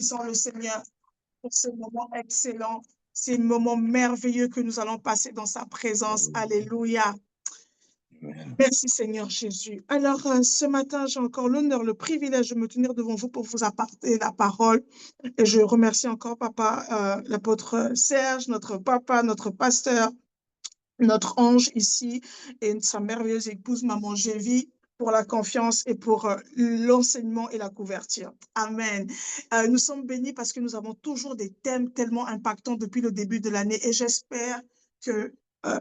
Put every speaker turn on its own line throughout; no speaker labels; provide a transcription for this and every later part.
bénissons le Seigneur pour ce moment excellent, ces moments merveilleux que nous allons passer dans sa présence. Alléluia. Merci Seigneur Jésus. Alors, ce matin, j'ai encore l'honneur, le privilège de me tenir devant vous pour vous apporter la parole. Et je remercie encore papa, l'apôtre Serge, notre papa, notre pasteur, notre ange ici et sa merveilleuse épouse, maman Gévie, pour la confiance et pour l'enseignement et la couverture. Amen. Nous sommes bénis parce que nous avons toujours des thèmes tellement impactants depuis le début de l'année et j'espère que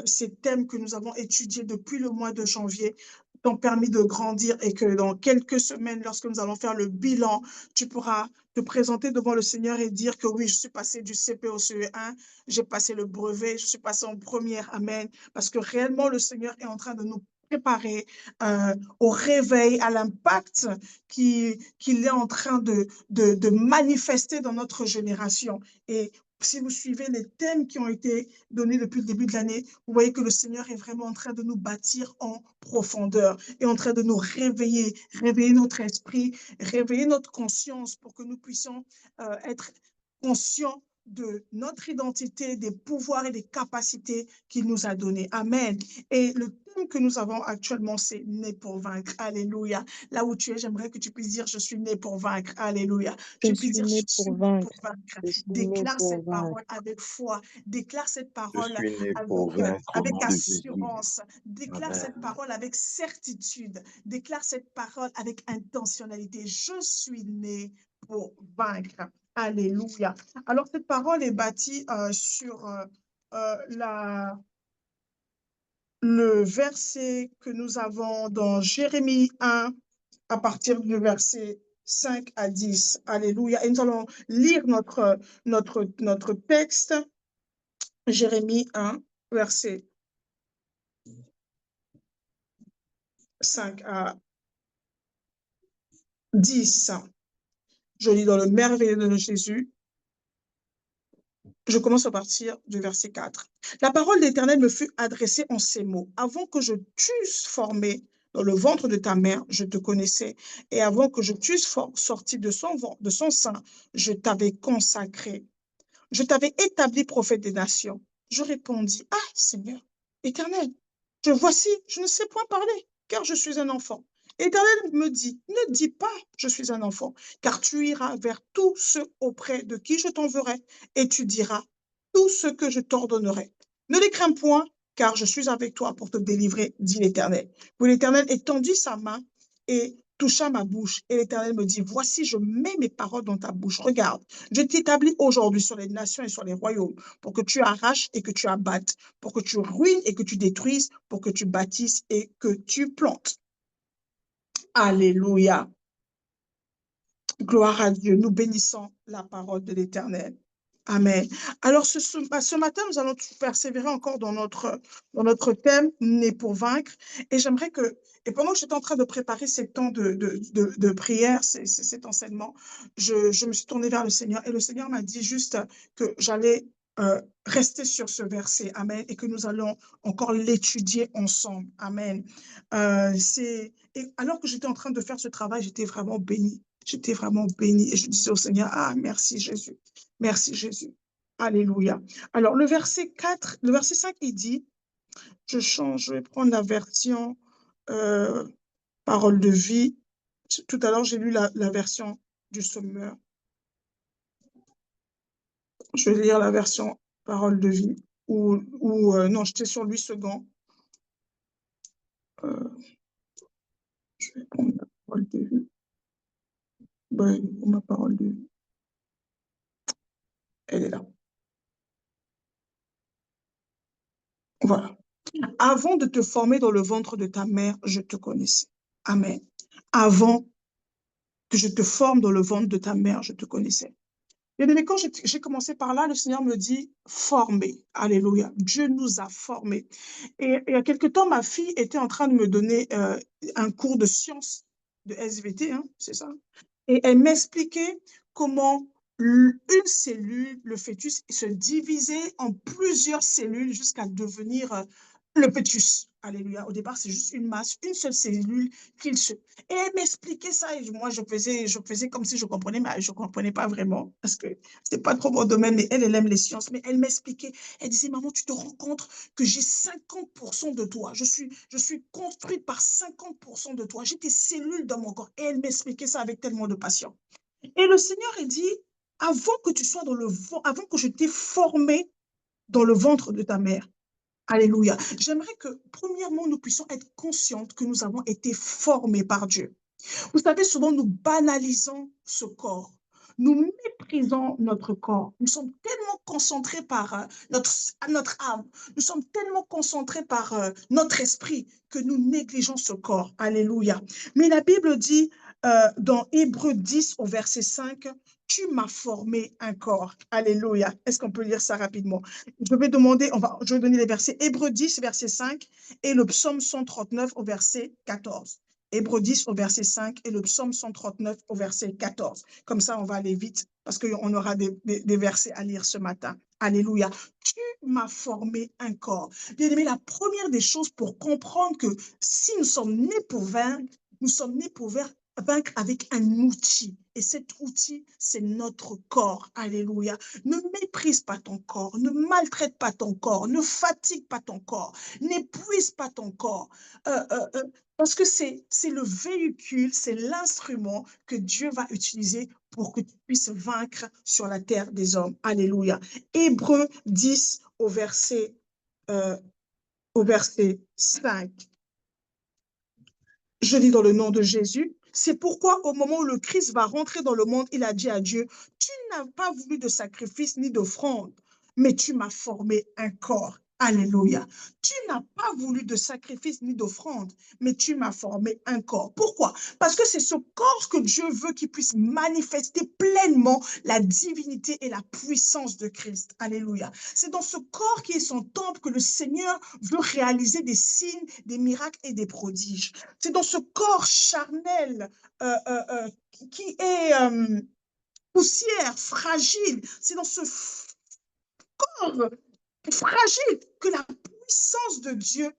ces thèmes que nous avons étudiés depuis le mois de janvier t'ont permis de grandir et que dans quelques semaines, lorsque nous allons faire le bilan, tu pourras te présenter devant le Seigneur et dire que oui, je suis passé du CP au CE1, j'ai passé le brevet, je suis passé en première. Amen. Parce que réellement, le Seigneur est en train de nous préparer au réveil, à l'impact qu'il est en train de manifester dans notre génération. Et si vous suivez les thèmes qui ont été donnés depuis le début de l'année, vous voyez que le Seigneur est vraiment en train de nous bâtir en profondeur et en train de nous réveiller, réveiller notre esprit, réveiller notre conscience pour que nous puissions être conscients de notre identité, des pouvoirs et des capacités qu'il nous a donnés. Amen. Et le thème que nous avons actuellement, c'est né pour vaincre. Alléluia. Là où tu es, j'aimerais que tu puisses dire, je suis né pour vaincre. Alléluia.
Je
Tu puisses
suis
dire,
né
je suis
pour
né pour
vaincre.
vaincre.
Je suis né
Déclare
pour
cette
vaincre.
parole avec foi. Déclare cette
Je
parole
suis né pour
avec,
vaincre au
avec
nom de Jésus.
assurance. Déclare
Amen.
cette parole avec certitude. Déclare cette parole avec intentionnalité. Je suis né pour vaincre. Alléluia. Alors, cette parole est bâtie sur le verset que nous avons dans Jérémie 1, à partir du verset 5 à 10. Alléluia. Et nous allons lire notre texte, Jérémie 1, verset 5 à 10. Je lis dans le merveilleux de Jésus. Je commence à partir du verset 4. La parole d'Éternel me fut adressée en ces mots. Avant que je t'eusse formé dans le ventre de ta mère, je te connaissais. Et avant que je t'eusse sorti de son sein, je t'avais consacré. Je t'avais établi prophète des nations. Je répondis, ah Seigneur, Éternel, voici, je ne sais point parler, car je suis un enfant. L'Éternel me dit, ne dis pas, je suis un enfant, car tu iras vers tous ceux auprès de qui je t'enverrai, et tu diras tout ce que je t'ordonnerai. Ne les crains point, car je suis avec toi pour te délivrer, dit l'Éternel. Puis l'Éternel étendit sa main et toucha ma bouche. Et l'Éternel me dit, voici, je mets mes paroles dans ta bouche. Regarde, je t'établis aujourd'hui sur les nations et sur les royaumes pour que tu arraches et que tu abattes, pour que tu ruines et que tu détruises, pour que tu bâtisses et que tu plantes. Alléluia. Gloire à Dieu. Nous bénissons la parole de l'Éternel. Amen. Alors, ce matin, nous allons persévérer encore dans notre thème, né pour vaincre. Et j'aimerais que, et pendant que j'étais en train de préparer ces temps de prière, cet enseignement, je me suis tournée vers le Seigneur et le Seigneur m'a dit juste que j'allais rester sur ce verset. Amen. Et que nous allons encore l'étudier ensemble. Amen. Et alors que j'étais en train de faire ce travail, j'étais vraiment bénie. J'étais vraiment bénie et je disais au Seigneur, ah, merci Jésus, merci Jésus. Alléluia. Alors, le verset 5, il dit, je vais prendre la version parole de vie. Tout à l'heure, j'ai lu la version du Sommeur. Je vais lire la version parole de vie. Non, j'étais sur 8 secondes. Je vais prendre la parole de vie. Ma parole de vie. Elle est là. Voilà. Avant de te former dans le ventre de ta mère, je te connaissais. Amen. Avant que je te forme dans le ventre de ta mère, je te connaissais. Mais quand j'ai commencé par là, le Seigneur me dit former. Alléluia. Dieu nous a formés. Et il y a quelque temps, ma fille était en train de me donner un cours de sciences de SVT, hein, c'est ça. Et elle m'expliquait comment une cellule, le fœtus, se divisait en plusieurs cellules jusqu'à devenir le fœtus. Alléluia. Au départ, c'est juste une masse, une seule cellule qu'il se... Et elle m'expliquait ça. Et moi, je faisais comme si je comprenais, mais je ne comprenais pas vraiment parce que ce n'est pas trop mon domaine. Mais elle aime les sciences. Mais elle m'expliquait. Elle disait, maman, tu te rends compte que j'ai 50% de toi. Je suis construite par 50% de toi. J'ai tes cellules dans mon corps. Et elle m'expliquait ça avec tellement de passion. Et le Seigneur, il dit, avant que tu sois dans le ventre, avant que je t'ai formé dans le ventre de ta mère, alléluia. J'aimerais que, premièrement, nous puissions être conscientes que nous avons été formés par Dieu. Vous savez, souvent, nous banalisons ce corps. Nous méprisons notre corps. Nous sommes tellement concentrés par notre âme. Nous sommes tellement concentrés par notre esprit que nous négligeons ce corps. Alléluia. Mais la Bible dit dans Hébreux 10 au verset 5, tu m'as formé un corps. Alléluia. Est-ce qu'on peut lire ça rapidement? Je vais donner les versets. Hébreux 10, verset 5 et le psaume 139 au verset 14. Hébreux 10 au verset 5 et le psaume 139 au verset 14. Comme ça, on va aller vite parce qu'on aura des versets à lire ce matin. Alléluia. Tu m'as formé un corps. Bien aimé, la première des choses pour comprendre que si nous sommes nés pour vaincre, nous sommes nés pour vaincre avec un outil. Et cet outil, c'est notre corps. Alléluia. Ne méprise pas ton corps, ne maltraite pas ton corps, ne fatigue pas ton corps, n'épuise pas ton corps. Parce que c'est le véhicule, c'est l'instrument que Dieu va utiliser pour que tu puisses vaincre sur la terre des hommes. Alléluia. Hébreux 10 au verset 5. Je lis dans le nom de Jésus. C'est pourquoi au moment où le Christ va rentrer dans le monde, il a dit à Dieu, tu n'as pas voulu de sacrifice ni d'offrande, mais tu m'as formé un corps. Alléluia. Tu n'as pas voulu de sacrifice ni d'offrande, mais tu m'as formé un corps. Pourquoi? Parce que c'est ce corps que Dieu veut qu'il puisse manifester pleinement la divinité et la puissance de Christ. Alléluia. C'est dans ce corps qui est son temple que le Seigneur veut réaliser des signes, des miracles et des prodiges. C'est dans ce corps charnel qui est poussière, fragile. C'est dans ce corps fragile que la puissance de Dieu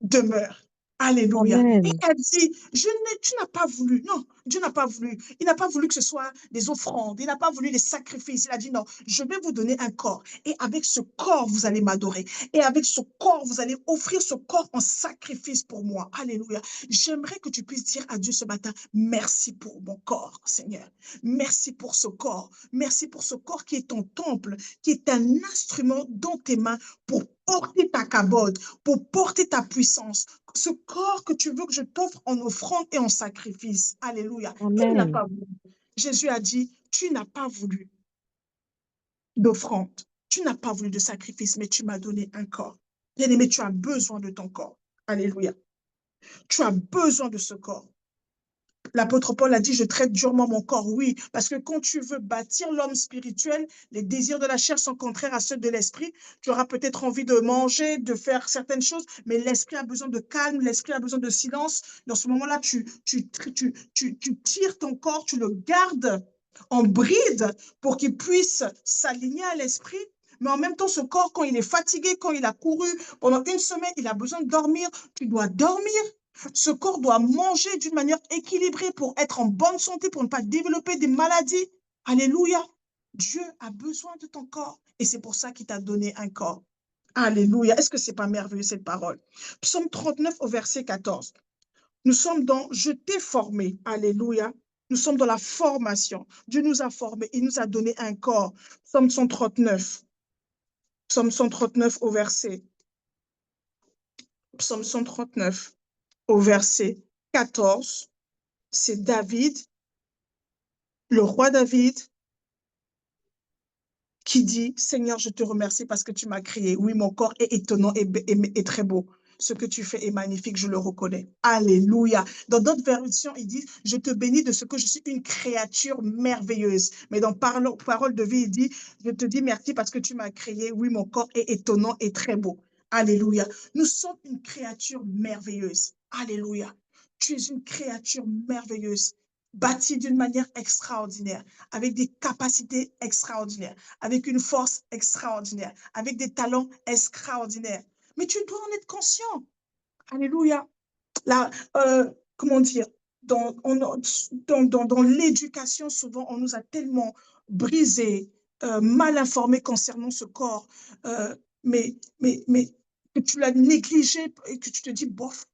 demeure. Alléluia. Et
Amen.
elle dit, tu n'as pas voulu. Non, Dieu n'a pas voulu. Il n'a pas voulu que ce soit des offrandes. Il n'a pas voulu des sacrifices. Il a dit, non, je vais vous donner un corps. Et avec ce corps, vous allez m'adorer. Et avec ce corps, vous allez offrir ce corps en sacrifice pour moi. Alléluia. J'aimerais que tu puisses dire à Dieu ce matin, merci pour mon corps, Seigneur. Merci pour ce corps. Merci pour ce corps qui est ton temple, qui est un instrument dans tes mains pour porter ta cabode, pour porter ta puissance. Ce corps que tu veux que je t'offre en offrande et en sacrifice. Alléluia. Il n'a
Amen.
pas voulu. Jésus a dit, tu n'as pas voulu d'offrande, tu n'as pas voulu de sacrifice, mais tu m'as donné un corps. Bien-aimé, tu as besoin de ton corps. Alléluia. Tu as besoin de ce corps. L'apôtre Paul a dit, je traite durement mon corps. Oui, parce que quand tu veux bâtir l'homme spirituel, les désirs de la chair sont contraires à ceux de l'esprit. Tu auras peut-être envie de manger, de faire certaines choses, mais l'esprit a besoin de calme, l'esprit a besoin de silence. Dans ce moment-là, tu tires ton corps, tu le gardes en bride pour qu'il puisse s'aligner à l'esprit. Mais en même temps, ce corps, quand il est fatigué, quand il a couru pendant une semaine, il a besoin de dormir. Tu dois dormir. Ce corps doit manger d'une manière équilibrée pour être en bonne santé, pour ne pas développer des maladies. Alléluia. Dieu a besoin de ton corps et c'est pour ça qu'il t'a donné un corps. Alléluia. Est-ce que c'est pas merveilleux cette parole? Psaume 39 au verset 14. Nous sommes dans je t'ai formé. Alléluia. Nous sommes dans la formation. Dieu nous a formés. Il nous a donné un corps. Psaume 139. Psaume 139 au verset. Psaume 139 au verset 14. C'est David, le roi David, qui dit, Seigneur, je te remercie parce que tu m'as créé. Oui, mon corps est étonnant et très beau. Ce que tu fais est magnifique, je le reconnais. Alléluia. Dans d'autres versions, il dit, je te bénis de ce que je suis une créature merveilleuse. Mais dans Parole de vie, il dit, je te dis merci parce que tu m'as créé. Oui, mon corps est étonnant et très beau. Alléluia. Nous sommes une créature merveilleuse. Alléluia. Tu es une créature merveilleuse, bâtie d'une manière extraordinaire, avec des capacités extraordinaires, avec une force extraordinaire, avec des talents extraordinaires. mais tu dois en être conscient. Alléluia. Là, comment dire, dans l'éducation, souvent, on nous a tellement brisé, mal informés concernant ce corps, euh, mais que tu l'as négligé et que tu te dis, bof,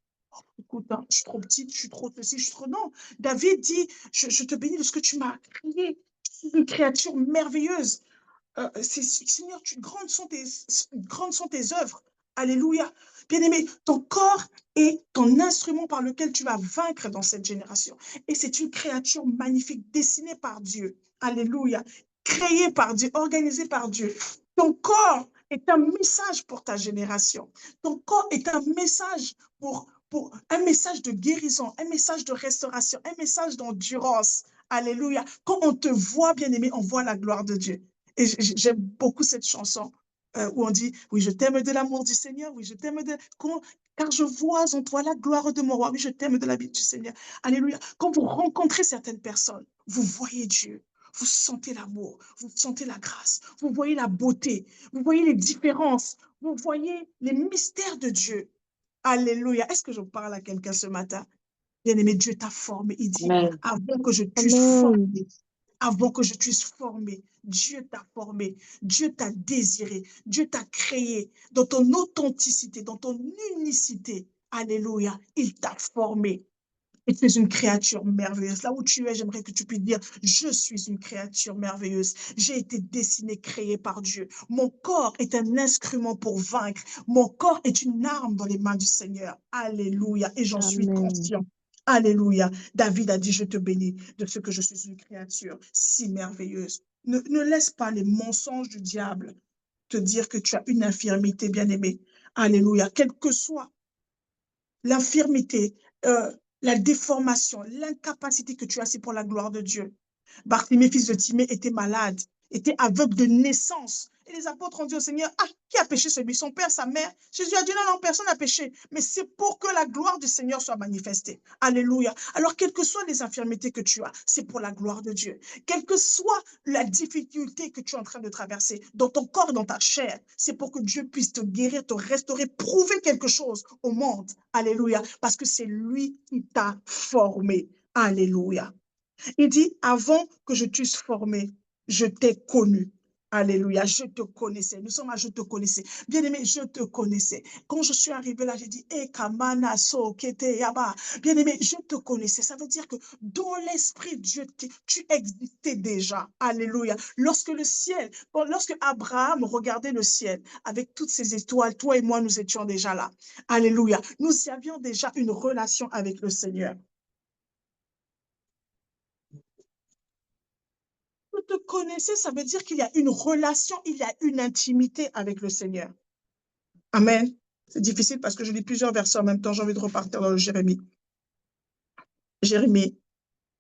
écoute, hein, je suis trop petite, je suis trop ceci, je suis trop... Non, David dit, je te bénis de ce que tu m'as créé. Je suis une créature merveilleuse. Seigneur, grandes sont tes œuvres. Alléluia. Bien-aimé, ton corps est ton instrument par lequel tu vas vaincre dans cette génération. Et c'est une créature magnifique, dessinée par Dieu. Alléluia. Créée par Dieu, organisée par Dieu. Ton corps est un message pour ta génération. Ton corps est un message pour un message de guérison, un message de restauration, un message d'endurance. Alléluia. Quand on te voit, bien-aimé, on voit la gloire de Dieu. Et j'aime beaucoup cette chanson où on dit, oui, je t'aime de l'amour du Seigneur, oui, je t'aime car je vois en toi la gloire de mon roi, oui, je t'aime de la vie du Seigneur. Alléluia. Quand vous rencontrez certaines personnes, vous voyez Dieu, vous sentez l'amour, vous sentez la grâce, vous voyez la beauté, vous voyez les différences, vous voyez les mystères de Dieu. Alléluia. Est-ce que je parle à quelqu'un ce matin? Bien-aimé, Dieu t'a formé. Il dit,
Amen.
avant que je t'eusse
Amen.
formé, avant que je t'eusse formé, Dieu t'a formé, Dieu t'a désiré, Dieu t'a créé dans ton authenticité, dans ton unicité. Alléluia, il t'a formé. Et tu es une créature merveilleuse. Là où tu es, j'aimerais que tu puisses dire, je suis une créature merveilleuse. J'ai été dessinée, créée par Dieu. Mon corps est un instrument pour vaincre. Mon corps est une arme dans les mains du Seigneur. Alléluia. Et j'en suis
Amen.
conscient. Alléluia. David a dit, je te bénis de ce que je suis une créature si merveilleuse. Ne laisse pas les mensonges du diable te dire que tu as une infirmité, bien-aimée. Alléluia. Quelle que soit l'infirmité, la déformation, l'incapacité que tu as, c'est pour la gloire de Dieu. Bartimée, fils de Timée, était malade, était aveugle de naissance. Et les apôtres ont dit au Seigneur, ah, qui a péché celui, son père, sa mère? Jésus a dit, non, non, personne n'a péché, mais c'est pour que la gloire du Seigneur soit manifestée. Alléluia. Alors, quelles que soient les infirmités que tu as, c'est pour la gloire de Dieu. Quelle que soit la difficulté que tu es en train de traverser, dans ton corps, dans ta chair, c'est pour que Dieu puisse te guérir, te restaurer, prouver quelque chose au monde. Alléluia. Parce que c'est lui qui t'a formé. Alléluia. Il dit, avant que je t'eusse formé, je t'ai connu. Alléluia, je te connaissais. Nous sommes à je te connaissais. Bien-aimé, je te connaissais. Quand je suis arrivée là, j'ai dit, Kamana so kete yaba. Bien-aimé, je te connaissais. Ça veut dire que dans l'esprit de Dieu, tu existais déjà. Alléluia. Lorsque Abraham regardait le ciel avec toutes ces étoiles, toi et moi, nous étions déjà là. Alléluia. Nous avions déjà une relation avec le Seigneur. Te connaissez, ça veut dire qu'il y a une relation, il y a une intimité avec le Seigneur. Amen. C'est difficile parce que je lis plusieurs versets en même temps. J'ai envie de repartir dans le Jérémie. Jérémie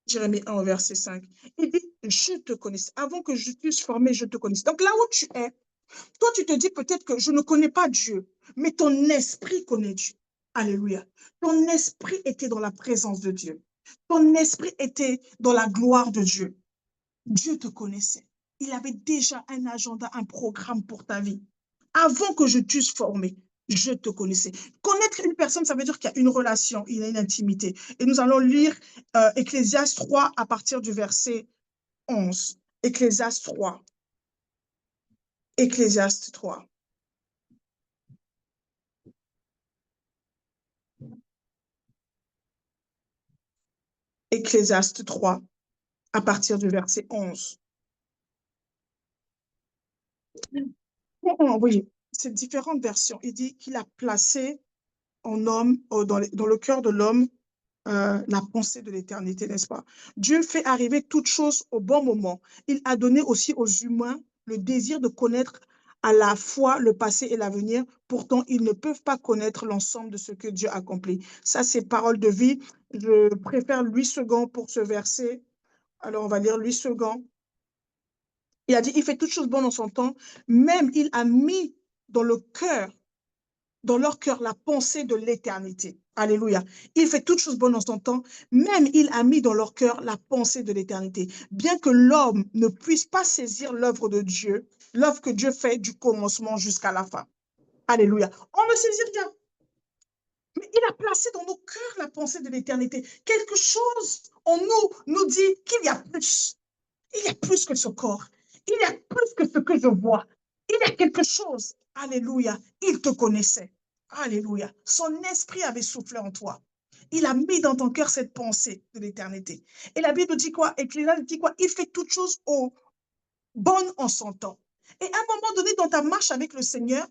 1, verset 5. Il dit, je te connais. Avant que je puisse former, je te connais. Donc là où tu es, toi, tu te dis peut-être que je ne connais pas Dieu, mais ton esprit connaît Dieu. Alléluia. Ton esprit était dans la présence de Dieu. Ton esprit était dans la gloire de Dieu. Dieu te connaissait. Il avait déjà un agenda, un programme pour ta vie. Avant que je t'eusse formé, je te connaissais. Connaître une personne, ça veut dire qu'il y a une relation, il y a une intimité. Et nous allons lire Ecclésiaste 3 à partir du verset 11. Ecclésiaste 3. Ecclésiaste 3. Ecclésiaste 3 à partir du verset 11. Oui, c'est différentes versions. Il dit qu'il a placé en homme, dans le cœur de l'homme, la pensée de l'éternité, n'est-ce pas? Dieu fait arriver toutes choses au bon moment. Il a donné aussi aux humains le désir de connaître à la fois le passé et l'avenir. Pourtant, ils ne peuvent pas connaître l'ensemble de ce que Dieu a accompli. Ça, c'est parole de vie. Je préfère 8 secondes pour ce verset. Alors, on va lire 8 secondes. Il a dit, il fait toutes choses bonnes en son temps. Même il a mis dans leur cœur la pensée de l'éternité. Alléluia. Il fait toutes choses bonnes en son temps. Même il a mis dans leur cœur la pensée de l'éternité. Bien que l'homme ne puisse pas saisir l'œuvre de Dieu, l'œuvre que Dieu fait du commencement jusqu'à la fin. Alléluia. On ne saisit rien. Mais il a placé dans nos cœurs la pensée de l'éternité. Quelque chose en nous dit qu'il y a plus. Il y a plus que ce corps. Il y a plus que ce que je vois. Il y a quelque chose. Alléluia. Il te connaissait. Alléluia. Son esprit avait soufflé en toi. Il a mis dans ton cœur cette pensée de l'éternité. Et la Bible dit quoi? Et Cléla dit quoi? Il fait toutes choses bonnes en son temps. Et à un moment donné, dans ta marche avec le Seigneur,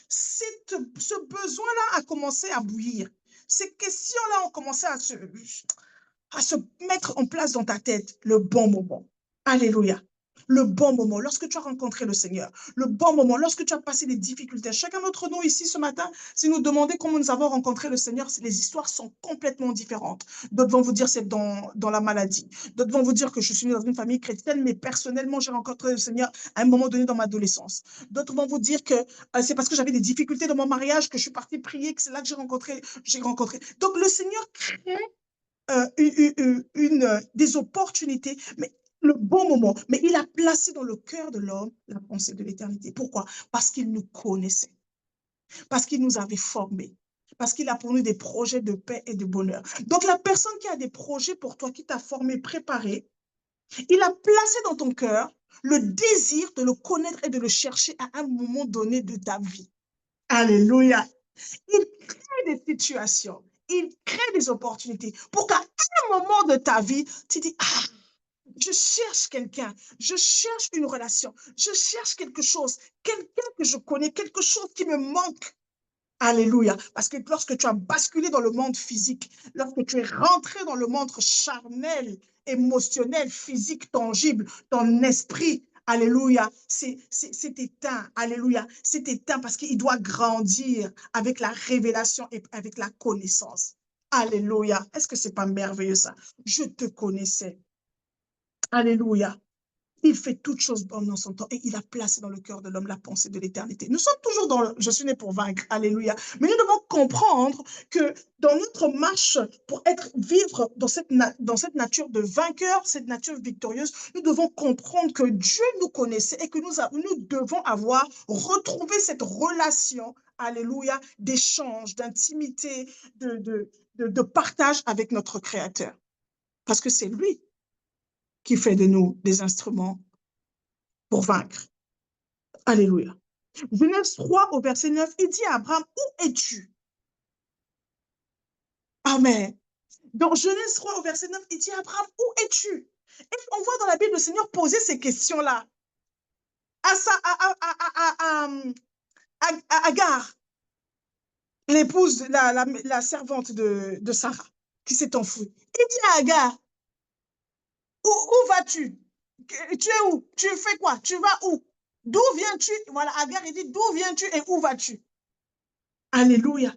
ce besoin-là a commencé à bouillir. Ces questions-là ont commencé à se mettre en place dans ta tête. Le bon moment. Alléluia. Le bon moment, lorsque tu as rencontré le Seigneur, le bon moment, lorsque tu as passé des difficultés. Chacun d'entre nous ici ce matin, si nous demandez comment nous avons rencontré le Seigneur, les histoires sont complètement différentes. D'autres vont vous dire c'est dans la maladie. D'autres vont vous dire que je suis née dans une famille chrétienne, mais personnellement, j'ai rencontré le Seigneur à un moment donné dans ma adolescence. D'autres vont vous dire que c'est parce que j'avais des difficultés dans mon mariage que je suis partie prier, que c'est là que j'ai rencontré. Donc le Seigneur crée des opportunités, mais le bon moment. Mais il a placé dans le cœur de l'homme la pensée de l'éternité. Pourquoi? Parce qu'il nous connaissait, parce qu'il nous avait formés, parce qu'il a pour nous des projets de paix et de bonheur. Donc la personne qui a des projets pour toi, qui t'a formé, préparé, il a placé dans ton cœur le désir de le connaître et de le chercher à un moment donné de ta vie. Alléluia. Il crée des situations, il crée des opportunités pour qu'à un moment de ta vie, tu dis, ah, je cherche quelqu'un, je cherche une relation, je cherche quelque chose, quelqu'un que je connais, quelque chose qui me manque. Alléluia. Parce que lorsque tu as basculé dans le monde physique, lorsque tu es rentré dans le monde charnel, émotionnel, physique, tangible, ton esprit, alléluia, c'est éteint. Alléluia. C'est éteint parce qu'il doit grandir avec la révélation et avec la connaissance. Alléluia. Est-ce que c'est pas merveilleux ça? Je te connaissais. Alléluia. Il fait toutes choses bonnes dans son temps et il a placé dans le cœur de l'homme la pensée de l'éternité. Nous sommes toujours dans le « je suis né pour vaincre », alléluia. Mais nous devons comprendre que dans notre marche pour vivre dans cette nature de vainqueur, cette nature victorieuse, nous devons comprendre que Dieu nous connaissait et que nous devons avoir retrouvé cette relation, alléluia, d'échange, d'intimité, de partage avec notre Créateur. Parce que c'est lui qui fait de nous des instruments pour vaincre. Alléluia. Genèse 3 au verset 9, il dit à Abraham, où es-tu? Amen. Dans Genèse 3 au verset 9, il dit à Abraham, où es-tu? Et on voit dans la Bible le Seigneur poser ces questions-là à Agar, l'épouse, la servante de Sarah, qui s'est enfouie. Il dit à Agar, où vas-tu? Tu es où? Tu fais quoi? Tu vas où? D'où viens-tu? Voilà, Agar, il dit, d'où viens-tu et où vas-tu? Alléluia.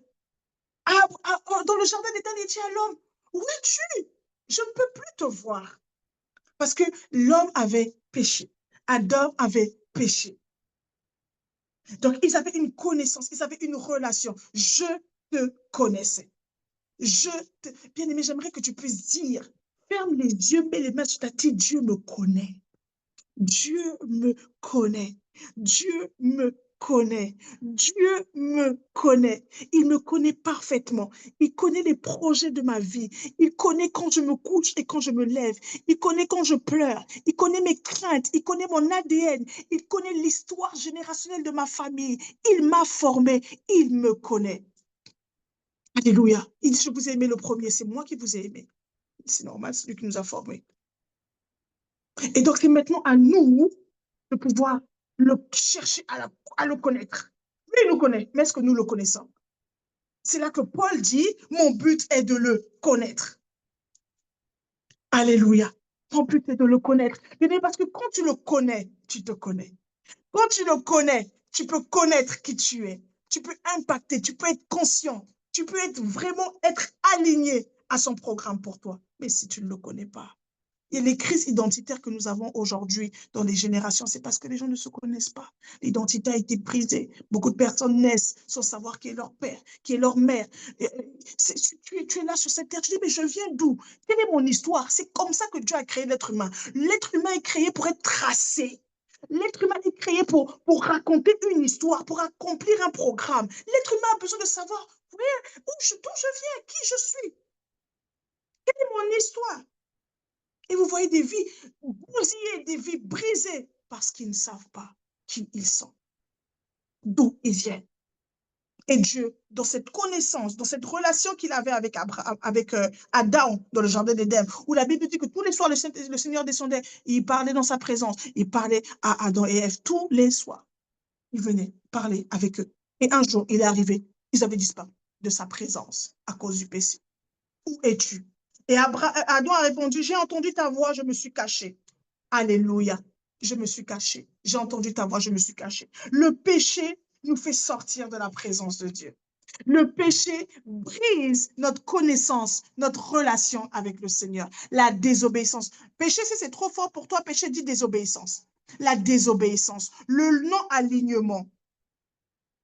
Dans le jardin d'Éden, il dit à l'homme, où es-tu? Je ne peux plus te voir. Parce que l'homme avait péché. Adam avait péché. Donc, ils avaient une connaissance, ils avaient une relation. Je te connaissais. Bien-aimé, j'aimerais que tu puisses dire, ferme les yeux, mets les mains sur ta tête, Dieu me connaît. Dieu me connaît. Dieu me connaît. Dieu me connaît. Il me connaît parfaitement. Il connaît les projets de ma vie. Il connaît quand je me couche et quand je me lève. Il connaît quand je pleure. Il connaît mes craintes. Il connaît mon ADN. Il connaît l'histoire générationnelle de ma famille. Il m'a formé. Il me connaît. Alléluia. Il dit, je vous ai aimé le premier. C'est moi qui vous ai aimé. C'est normal, c'est lui qui nous a formés. Et donc, c'est maintenant à nous de pouvoir le chercher à le connaître. Lui, il nous connaît, mais est-ce que nous le connaissons? C'est là que Paul dit, mon but est de le connaître. Alléluia. Mon but est de le connaître. Parce que quand tu le connais, tu te connais. Quand tu le connais, tu peux connaître qui tu es. Tu peux impacter, tu peux être conscient. Tu peux vraiment être aligné à son programme pour toi. Mais si tu ne le connais pas, et les crises identitaires que nous avons aujourd'hui dans les générations, c'est parce que les gens ne se connaissent pas. L'identité a été brisée. Beaucoup de personnes naissent sans savoir qui est leur père, qui est leur mère. Tu es là sur cette terre, tu dis, mais je viens d'où? Quelle est mon histoire? C'est comme ça que Dieu a créé l'être humain. L'être humain est créé pour être tracé. L'être humain est créé pour raconter une histoire, pour accomplir un programme. L'être humain a besoin de savoir d'où je viens, qui je suis, quelle est mon histoire. Et vous voyez des vies bousillées, des vies brisées, parce qu'ils ne savent pas qui ils sont, d'où ils viennent. Et Dieu, dans cette connaissance, dans cette relation qu'il avait avec, Adam dans le jardin d'Éden, où la Bible dit que tous les soirs, le Seigneur descendait, il parlait dans sa présence, il parlait à Adam et Ève tous les soirs. Il venait parler avec eux. Et un jour, il est arrivé, ils avaient disparu de sa présence à cause du péché. Où es-tu? Et Adam a répondu, j'ai entendu ta voix, je me suis caché. Alléluia. Je me suis caché. J'ai entendu ta voix, je me suis caché. Le péché nous fait sortir de la présence de Dieu. Le péché brise notre connaissance, notre relation avec le Seigneur. La désobéissance. Péché, si c'est trop fort pour toi, péché dit désobéissance. La désobéissance, le non-alignement.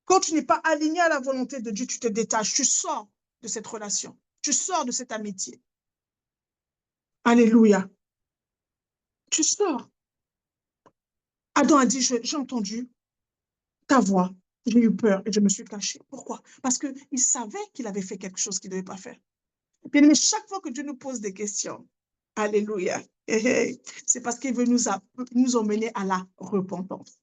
Quand tu n'es pas aligné à la volonté de Dieu, tu te détaches, tu sors de cette relation, tu sors de cette amitié. Alléluia. Tu sors. Adam a dit, j'ai entendu ta voix, j'ai eu peur et je me suis caché. Pourquoi? Parce qu'il savait qu'il avait fait quelque chose qu'il ne devait pas faire. Bien, mais chaque fois que Dieu nous pose des questions, alléluia, c'est parce qu'il veut nous emmener à la repentance.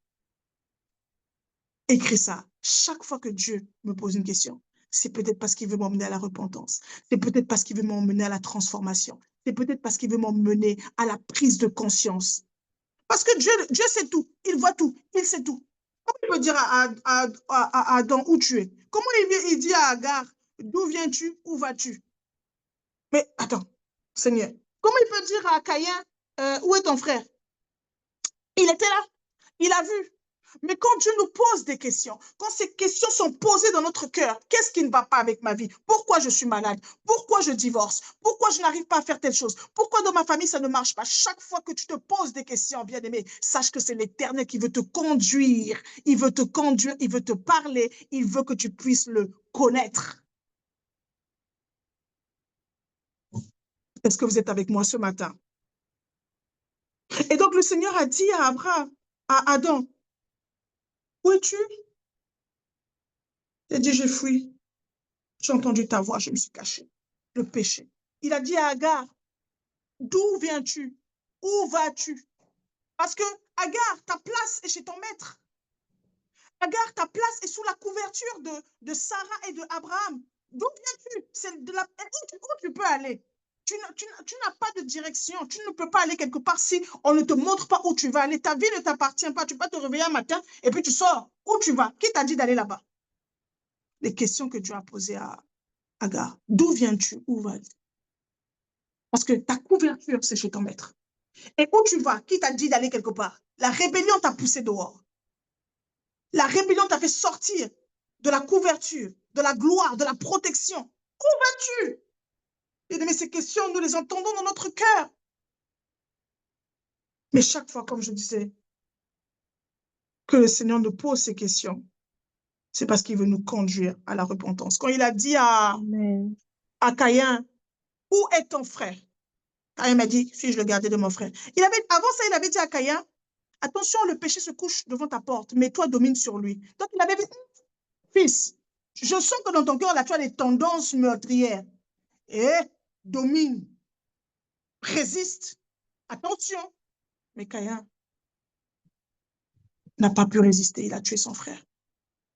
Écris ça. Chaque fois que Dieu me pose une question, c'est peut-être parce qu'il veut m'emmener à la repentance. C'est peut-être parce qu'il veut m'emmener à la transformation. C'est peut-être parce qu'il veut m'emmener à la prise de conscience. Parce que Dieu sait tout. Il voit tout. Il sait tout. Comment il peut dire à Adam où tu es? Comment il dit à Agar, d'où viens-tu, où vas-tu? Mais attends, Seigneur, comment il peut dire à Caïn, où est ton frère? Il était là, il a vu. Mais quand Dieu nous pose des questions, quand ces questions sont posées dans notre cœur, qu'est-ce qui ne va pas avec ma vie? Pourquoi je suis malade? Pourquoi je divorce? Pourquoi je n'arrive pas à faire telle chose? Pourquoi dans ma famille ça ne marche pas? Chaque fois que tu te poses des questions, bien-aimé, sache que c'est l'Éternel qui veut te conduire. Il veut te conduire, il veut te parler, il veut que tu puisses le connaître. Est-ce que vous êtes avec moi ce matin? Et donc le Seigneur a dit à Abraham, à Adam, où es-tu? Il a dit, j'ai fui. J'ai entendu ta voix, je me suis caché. Le péché. Il a dit à Agar, d'où viens-tu? Où vas-tu? Parce que Agar, ta place est chez ton maître. Agar, ta place est sous la couverture de Sarah et de Abraham. D'où viens-tu? Où tu peux aller? Tu n'as pas de direction. Tu ne peux pas aller quelque part si on ne te montre pas où tu vas aller. Ta vie ne t'appartient pas. Tu peux te réveiller un matin et puis tu sors. Où tu vas? Qui t'a dit d'aller là-bas? Les questions que Dieu a posées à Agar. D'où viens-tu? Où vas-tu? Parce que ta couverture, c'est chez ton maître. Et où tu vas? Qui t'a dit d'aller quelque part? La rébellion t'a poussé dehors. La rébellion t'a fait sortir de la couverture, de la gloire, de la protection. Où vas-tu? Mais ces questions, nous les entendons dans notre cœur. Mais chaque fois, comme je disais, que le Seigneur nous pose ces questions, c'est parce qu'il veut nous conduire à la repentance. Quand il a dit à Caïn, où est ton frère? Caïn m'a dit, suis-je le gardien de mon frère? Avant ça, il avait dit à Caïn, attention, le péché se couche devant ta porte, mais toi domine sur lui. Donc il avait dit, fils, je sens que dans ton cœur, là, tu as des tendances meurtrières. Et domine, résiste, attention. Mais Caïn n'a pas pu résister, il a tué son frère.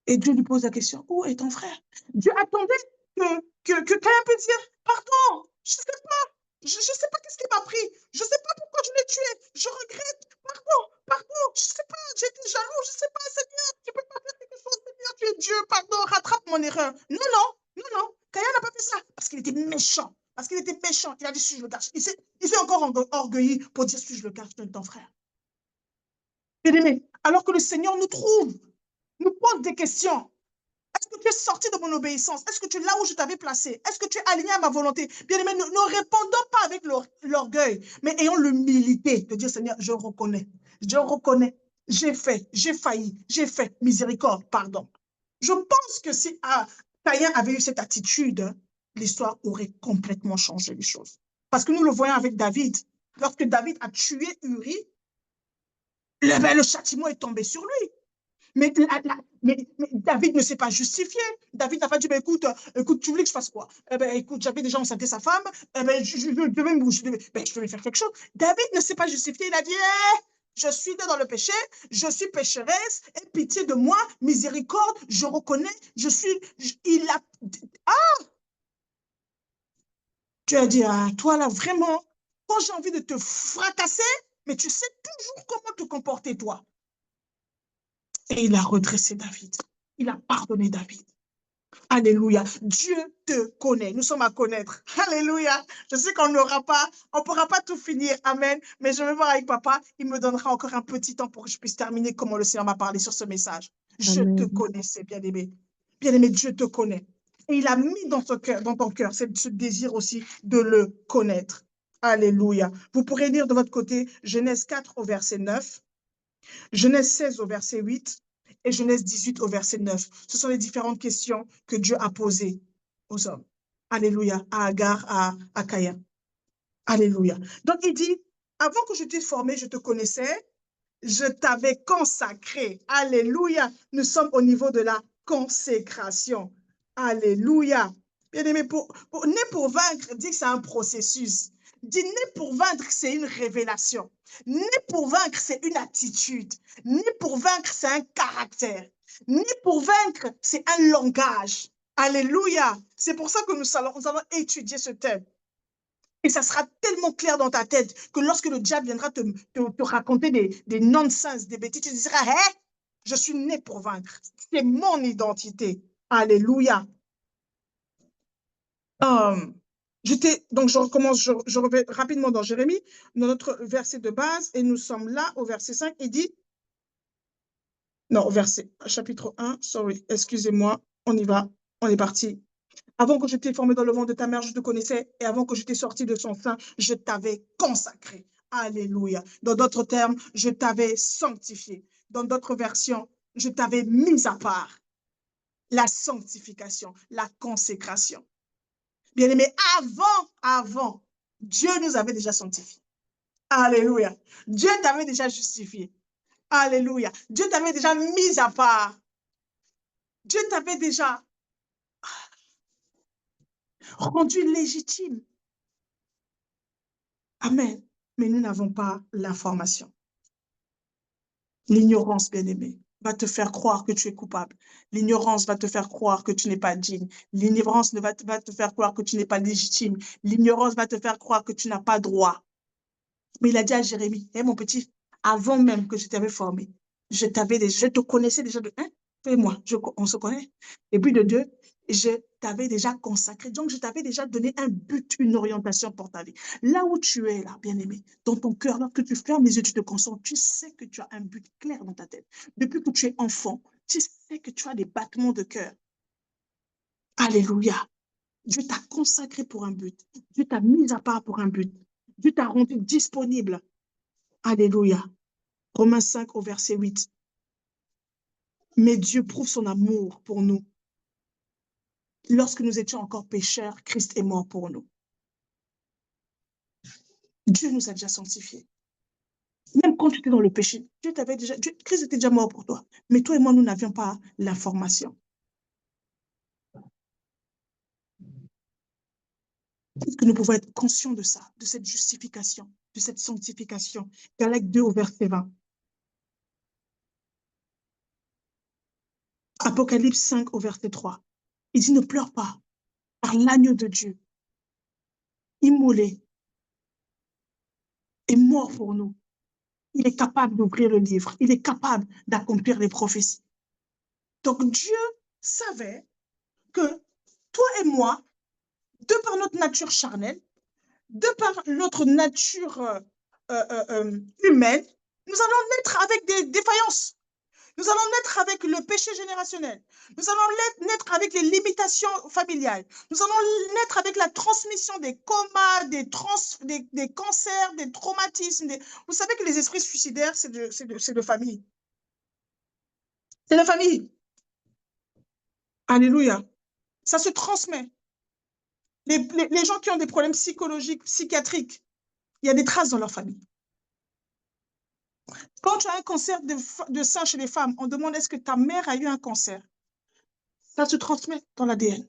Et Dieu lui pose la question, où est ton frère? Dieu attendait que Caïn puisse dire, pardon, je ne sais pas, je ne sais pas qu'est-ce qui m'a pris, je ne sais pas pourquoi je l'ai tué, je regrette, pardon, je ne sais pas, j'ai été jaloux, je ne sais pas, Seigneur, tu ne peux pas faire quelque chose, Seigneur, tu es Dieu, pardon, rattrape mon erreur. Non, Caïn n'a pas fait ça, parce qu'il était méchant, il a dit, si je le cache, il s'est encore orgueilli pour dire, si je le cache de ton frère. Bien-aimé, alors que le Seigneur nous trouve, nous pose des questions. Est-ce que tu es sorti de mon obéissance? Est-ce que tu es là où je t'avais placé? Est-ce que tu es aligné à ma volonté? Bien-aimé, ne répondons pas avec l'orgueil, mais ayons l'humilité de dire, Seigneur, je reconnais, j'ai fait, j'ai failli, j'ai fait, miséricorde, pardon. Je pense que si Caïn avait eu cette attitude, l'histoire aurait complètement changé les choses. Parce que nous le voyons avec David. Lorsque David a tué Uri, Le châtiment est tombé sur lui. Mais, mais David ne s'est pas justifié. David n'a pas dit, ben, écoute, tu voulais que je fasse quoi? Eh ben, écoute, j'avais déjà enceinté sa femme, eh ben, je devais faire quelque chose. David ne s'est pas justifié. Il a dit, je suis dans le péché, je suis pécheresse, aie pitié de moi, miséricorde, je reconnais, il a, tu as dit, ah, toi là, vraiment, quand j'ai envie de te fracasser, mais tu sais toujours comment te comporter, toi. Et il a redressé David. Il a pardonné David. Alléluia. Dieu te connaît. Nous sommes à connaître. Alléluia. Je sais qu'on n'aura pas, on ne pourra pas tout finir. Amen. Mais je vais voir avec papa. Il me donnera encore un petit temps pour que je puisse terminer comment le Seigneur m'a parlé sur ce message. Je te
Amen.
connaissais, bien-aimé. Bien-aimé, Dieu te connaît. Et il a mis dans ton cœur ce désir aussi de le connaître. Alléluia. Vous pourrez lire de votre côté Genèse 4 au verset 9. Genèse 16 au verset 8 et Genèse 18 au verset 9. Ce sont les différentes questions que Dieu a posées aux hommes. Alléluia, à Agar, à Caïn. Alléluia. Donc il dit, avant que je t'ai formé, je te connaissais, je t'avais consacré. Alléluia. Nous sommes au niveau de la consécration. Alléluia. Bien-aimé, né pour vaincre, dit que c'est un processus. Dit né pour vaincre, c'est une révélation. Né pour vaincre, c'est une attitude. Né pour vaincre, c'est un caractère. Né pour vaincre, c'est un langage. Alléluia. C'est pour ça que nous allons étudier ce thème. Et ça sera tellement clair dans ta tête que lorsque le diable viendra te raconter des nonsense, des bêtises, tu diras, hé, je suis né pour vaincre. C'est mon identité. Alléluia. Donc, je recommence, je reviens rapidement dans Jérémie, dans notre verset de base, et nous sommes là au verset 5, il dit, non, chapitre 1, sorry, excusez-moi, on y va, on est parti. Avant que je t'ai formé dans le ventre de ta mère, je te connaissais, et avant que je t'ai sorti de son sein, je t'avais consacré. Alléluia. Dans d'autres termes, je t'avais sanctifié. Dans d'autres versions, je t'avais mis à part. La sanctification, la consécration. Bien-aimé, avant, Dieu nous avait déjà sanctifiés. Alléluia. Dieu t'avait déjà justifié. Alléluia. Dieu t'avait déjà mis à part. Dieu t'avait déjà rendu légitime. Amen. Mais nous n'avons pas l'information. L'ignorance, bien-aimé, va te faire croire que tu es coupable. L'ignorance va te faire croire que tu n'es pas digne. L'ignorance va te faire croire que tu n'es pas légitime. L'ignorance va te faire croire que tu n'as pas droit. Mais il a dit à Jérémie, mon petit, avant même que je t'avais formé, je te connaissais déjà de un, toi et moi, on se connaît. Et puis de deux, je t'avais déjà consacré. Donc, je t'avais déjà donné un but, une orientation pour ta vie. Là où tu es, là, bien-aimé, dans ton cœur, lorsque tu fermes les yeux, tu te concentres, tu sais que tu as un but clair dans ta tête. Depuis que tu es enfant, tu sais que tu as des battements de cœur. Alléluia. Dieu t'a consacré pour un but. Dieu t'a mis à part pour un but. Dieu t'a rendu disponible. Alléluia. Romains 5 au verset 8. Mais Dieu prouve son amour pour nous. Lorsque nous étions encore pécheurs, Christ est mort pour nous. Dieu nous a déjà sanctifiés. Même quand tu étais dans le péché, Christ était déjà mort pour toi. Mais toi et moi, nous n'avions pas l'information. Est-ce que nous pouvons être conscients de ça, de cette justification, de cette sanctification? Galates 2 au verset 20. Apocalypse 5 au verset 3. Il dit, ne pleure pas, car l'agneau de Dieu, immolé, est mort pour nous. Il est capable d'ouvrir le livre. Il est capable d'accomplir les prophéties. Donc Dieu savait que toi et moi, de par notre nature charnelle, de par notre nature humaine, nous allons naître avec des défaillances. Nous allons naître avec le péché générationnel. Nous allons naître avec les limitations familiales. Nous allons naître avec la transmission des comas, des cancers, des traumatismes. Vous savez que les esprits suicidaires, c'est de famille. C'est de famille. Alléluia. Ça se transmet. Les gens qui ont des problèmes psychologiques, psychiatriques, il y a des traces dans leur famille. Quand tu as un cancer de sein chez les femmes, on demande est-ce que ta mère a eu un cancer? Ça se transmet dans l'ADN.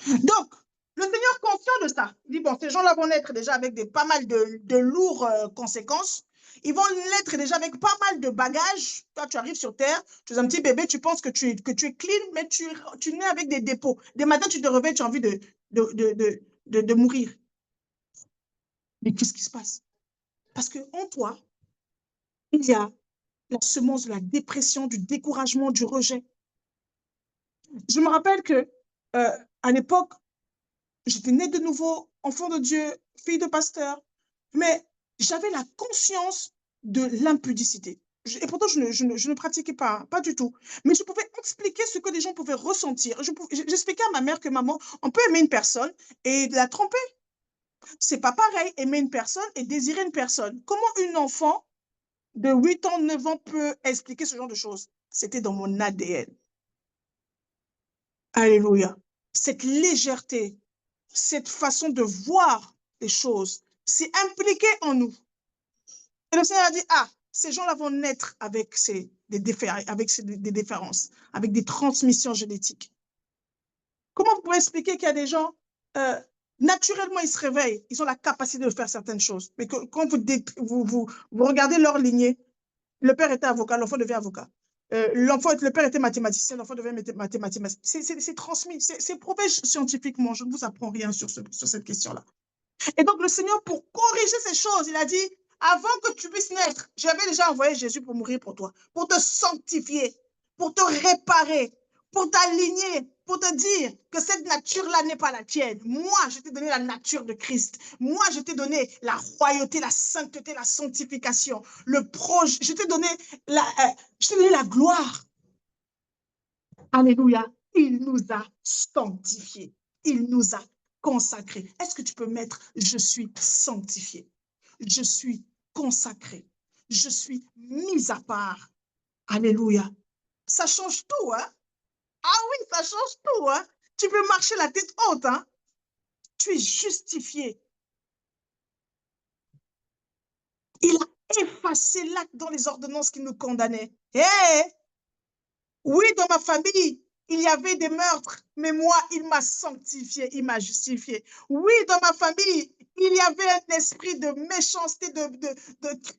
Donc, le Seigneur, conscient de ça, il dit, bon, ces gens-là vont naître déjà avec pas mal de lourdes conséquences. Ils vont naître déjà avec pas mal de bagages. Toi, tu arrives sur Terre, tu es un petit bébé, tu penses que tu es clean, mais tu nais avec des dépôts. Des matins, tu te réveilles, tu as envie de mourir. Mais qu'est-ce qui se passe? Parce qu'en toi, il y a la semence de la dépression, du découragement, du rejet. Je me rappelle que à l'époque, j'étais née de nouveau, enfant de Dieu, fille de pasteur, mais j'avais la conscience de l'impudicité. Et pourtant, je ne pratiquais pas du tout. Mais je pouvais expliquer ce que les gens pouvaient ressentir. J'expliquais à ma mère que maman, on peut aimer une personne et la tromper. C'est pas pareil, aimer une personne et désirer une personne. Comment une enfant de 8 ans, 9 ans peut expliquer ce genre de choses? C'était dans mon ADN. Alléluia. Cette légèreté, cette façon de voir les choses, c'est impliqué en nous. Et le Seigneur a dit, ah, ces gens-là vont naître avec des différences, avec des transmissions génétiques. Comment vous pouvez expliquer qu'il y a des gens, naturellement, ils se réveillent, ils ont la capacité de faire certaines choses, mais que quand vous regardez leur lignée, le père était avocat, l'enfant devient avocat. Le père était mathématicien, l'enfant devient mathématicien. C'est transmis, c'est prouvé scientifiquement. Je ne vous apprends rien sur cette question-là. Et donc, le Seigneur, pour corriger ces choses, il a dit, avant que tu puisses naître, j'avais déjà envoyé Jésus pour mourir pour toi, pour te sanctifier, pour te réparer, pour t'aligner, pour te dire que cette nature-là n'est pas la tienne. Moi, je t'ai donné la nature de Christ. Moi, je t'ai donné la royauté, la sainteté, la sanctification, le projet. Je t'ai donné la gloire. Alléluia. Il nous a sanctifiés. Il nous a consacrés. Est-ce que tu peux mettre « Je suis sanctifié ». Je suis consacré. Je suis mis à part. Alléluia. Ça change tout, hein? Ah oui, ça change tout, hein? Tu peux marcher la tête haute, hein? Tu es justifié. Il a effacé l'acte dans les ordonnances qui nous condamnaient. Hey! Oui, dans ma famille, il y avait des meurtres, mais moi, il m'a sanctifié, il m'a justifié. Oui, dans ma famille, il y avait un esprit de méchanceté,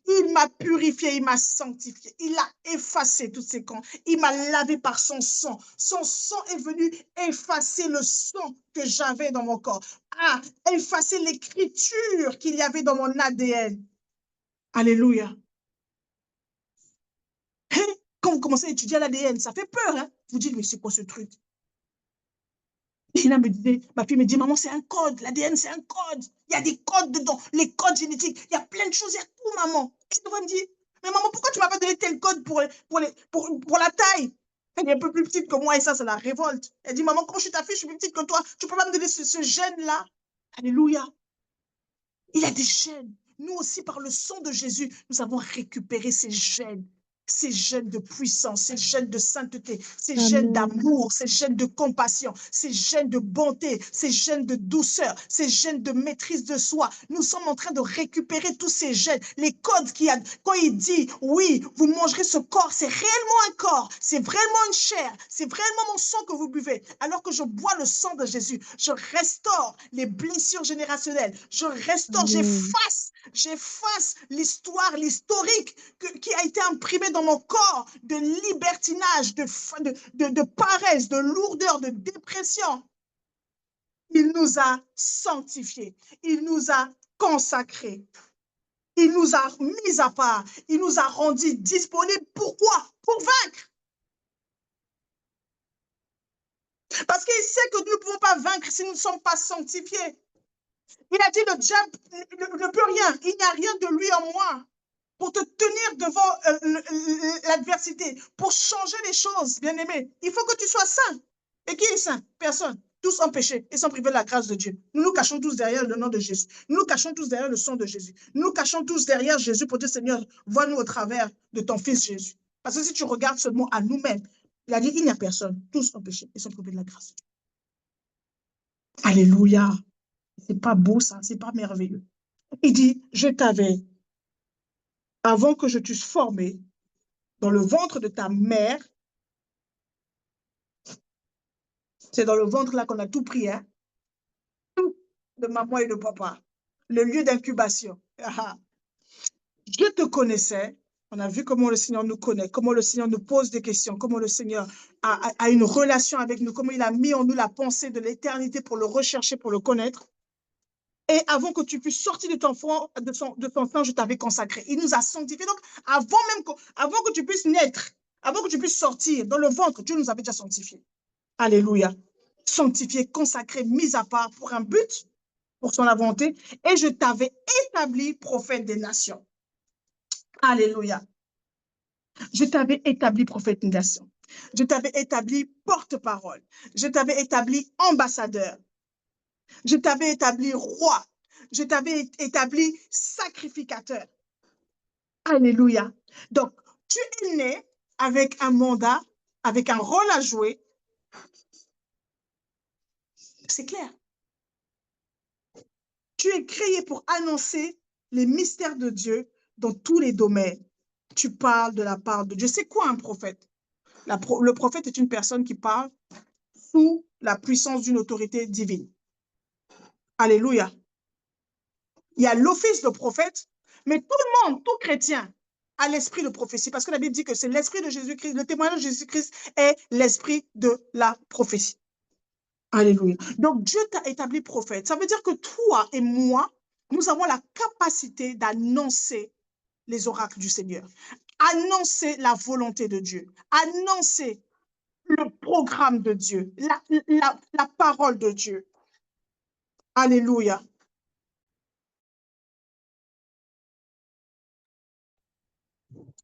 il m'a purifié, il m'a sanctifié. Il a effacé tous ces camps. Il m'a lavé par son sang. Son sang est venu effacer le sang que j'avais dans mon corps. Ah, effacer l'écriture qu'il y avait dans mon ADN. Alléluia. Quand vous commencez à étudier l'ADN, ça fait peur, hein? Vous dites, mais c'est quoi ce truc? Lina me disait, ma fille me dit, maman, c'est un code. L'ADN, c'est un code. Il y a des codes dedans, les codes génétiques. Il y a plein de choses, il y a tout, maman. Et elle me dit, mais maman, pourquoi tu ne m'as pas donné tel code pour la taille? Elle est un peu plus petite que moi et ça la révolte. Elle dit, maman, quand je suis ta fille, je suis plus petite que toi. Tu ne peux pas me donner ce gène-là? Alléluia. Il y a des gènes. Nous aussi, par le sang de Jésus, nous avons récupéré ces gènes de puissance, ces gènes de sainteté, ces gènes d'amour, ces gènes de compassion, ces gènes de bonté, ces gènes de douceur, ces gènes de maîtrise de soi. Nous sommes en train de récupérer tous ces gènes, les codes qu'il y a. Quand il dit, oui, vous mangerez ce corps, c'est réellement un corps, c'est vraiment une chair, c'est vraiment mon sang que vous buvez. Alors que je bois le sang de Jésus, je restaure les blessures générationnelles, je restaure, j'efface l'histoire, l'historique qui a été imprimé dans mon corps de libertinage, de paresse, de lourdeur, de dépression. Il nous a sanctifiés, il nous a consacrés, il nous a mis à part, il nous a rendus disponibles. Pourquoi? Pour vaincre. Parce qu'il sait que nous ne pouvons pas vaincre si nous ne sommes pas sanctifiés. Il a dit, le diable ne peut rien, il n'y a rien de lui en moi pour te tenir devant l'adversité, pour changer les choses, bien-aimé. Il faut que tu sois saint. Et qui est saint? Personne. Tous ont péché et sont privés de la grâce de Dieu. Nous nous cachons tous derrière le nom de Jésus. Nous nous cachons tous derrière le sang de Jésus. Nous nous cachons tous derrière Jésus pour dire, Seigneur, vois-nous au travers de ton Fils Jésus. Parce que si tu regardes seulement à nous-mêmes, il a dit, il n'y a personne. Tous ont péché et sont privés de la grâce de Dieu. Alléluia. C'est pas beau ça, c'est pas merveilleux. Il dit, je t'avais avant que je t'eusse formé dans le ventre de ta mère, c'est dans le ventre là qu'on a tout pris, hein, tout de maman et de papa, le lieu d'incubation. Je te connaissais, on a vu comment le Seigneur nous connaît, comment le Seigneur nous pose des questions, comment le Seigneur a une relation avec nous, comment il a mis en nous la pensée de l'éternité pour le rechercher, pour le connaître. Et avant que tu puisses sortir de ton sein, je t'avais consacré. Il nous a sanctifiés. Donc, avant que tu puisses naître, avant que tu puisses sortir dans le ventre, Dieu nous avait déjà sanctifiés. Alléluia. Sanctifié, consacré, mis à part pour un but, pour son volonté. Et je t'avais établi prophète des nations. Alléluia. Je t'avais établi prophète des nations. Je t'avais établi porte-parole. Je t'avais établi ambassadeur. Je t'avais établi roi. Je t'avais établi sacrificateur. Alléluia. Donc, tu es né avec un mandat, avec un rôle à jouer. C'est clair. Tu es créé pour annoncer les mystères de Dieu dans tous les domaines. Tu parles de la part de Dieu. C'est quoi un prophète? Le prophète est une personne qui parle sous la puissance d'une autorité divine. Alléluia. Il y a l'office de prophète, mais tout le monde, tout chrétien, a l'esprit de prophétie, parce que la Bible dit que c'est l'esprit de Jésus-Christ, le témoignage de Jésus-Christ est l'esprit de la prophétie. Alléluia. Donc, Dieu t'a établi prophète. Ça veut dire que toi et moi, nous avons la capacité d'annoncer les oracles du Seigneur, annoncer la volonté de Dieu, annoncer le programme de Dieu, la parole de Dieu. Alléluia.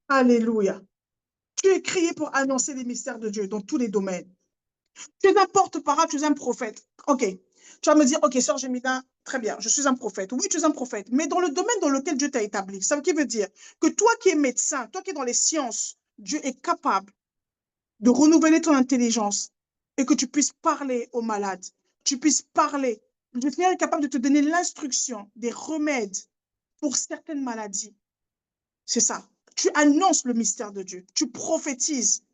Alléluia. Tu es créé pour annoncer les mystères de Dieu dans tous les domaines. Tu es un porte-parole, tu es un prophète. OK. Tu vas me dire, OK, sœur Jemina, très bien, je suis un prophète. Oui, tu es un prophète. Mais dans le domaine dans lequel Dieu t'a établi, ça veut dire que toi qui es médecin, toi qui es dans les sciences, Dieu est capable de renouveler ton intelligence et que tu puisses parler aux malades. Tu puisses parler. Le Seigneur est capable de te donner l'instruction, des remèdes pour certaines maladies. C'est ça. Tu annonces le mystère de Dieu. Tu prophétises.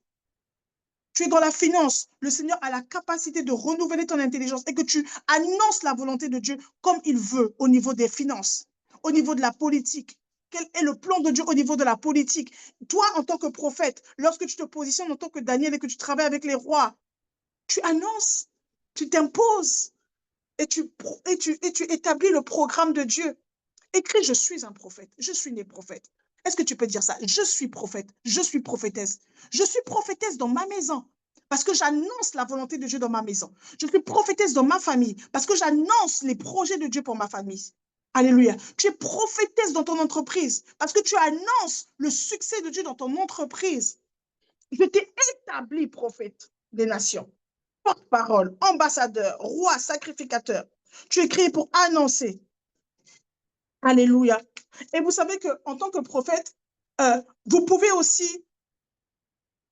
Tu es dans la finance. Le Seigneur a la capacité de renouveler ton intelligence et que tu annonces la volonté de Dieu comme il veut au niveau des finances, au niveau de la politique. Quel est le plan de Dieu au niveau de la politique? Toi, en tant que prophète, lorsque tu te positionnes en tant que Daniel et que tu travailles avec les rois, tu annonces, tu t'imposes et tu établis le programme de Dieu. Écris, je suis un prophète, je suis né prophète. Est-ce que tu peux dire ça? Je suis prophète, je suis prophétesse. Je suis prophétesse dans ma maison parce que j'annonce la volonté de Dieu dans ma maison. Je suis prophétesse dans ma famille parce que j'annonce les projets de Dieu pour ma famille. Alléluia. Tu es prophétesse dans ton entreprise parce que tu annonces le succès de Dieu dans ton entreprise. Je t'ai établi prophète des nations, porte-parole, ambassadeur, roi, sacrificateur. Tu es créé pour annoncer. Alléluia. Et vous savez qu'en tant que prophète, vous pouvez aussi,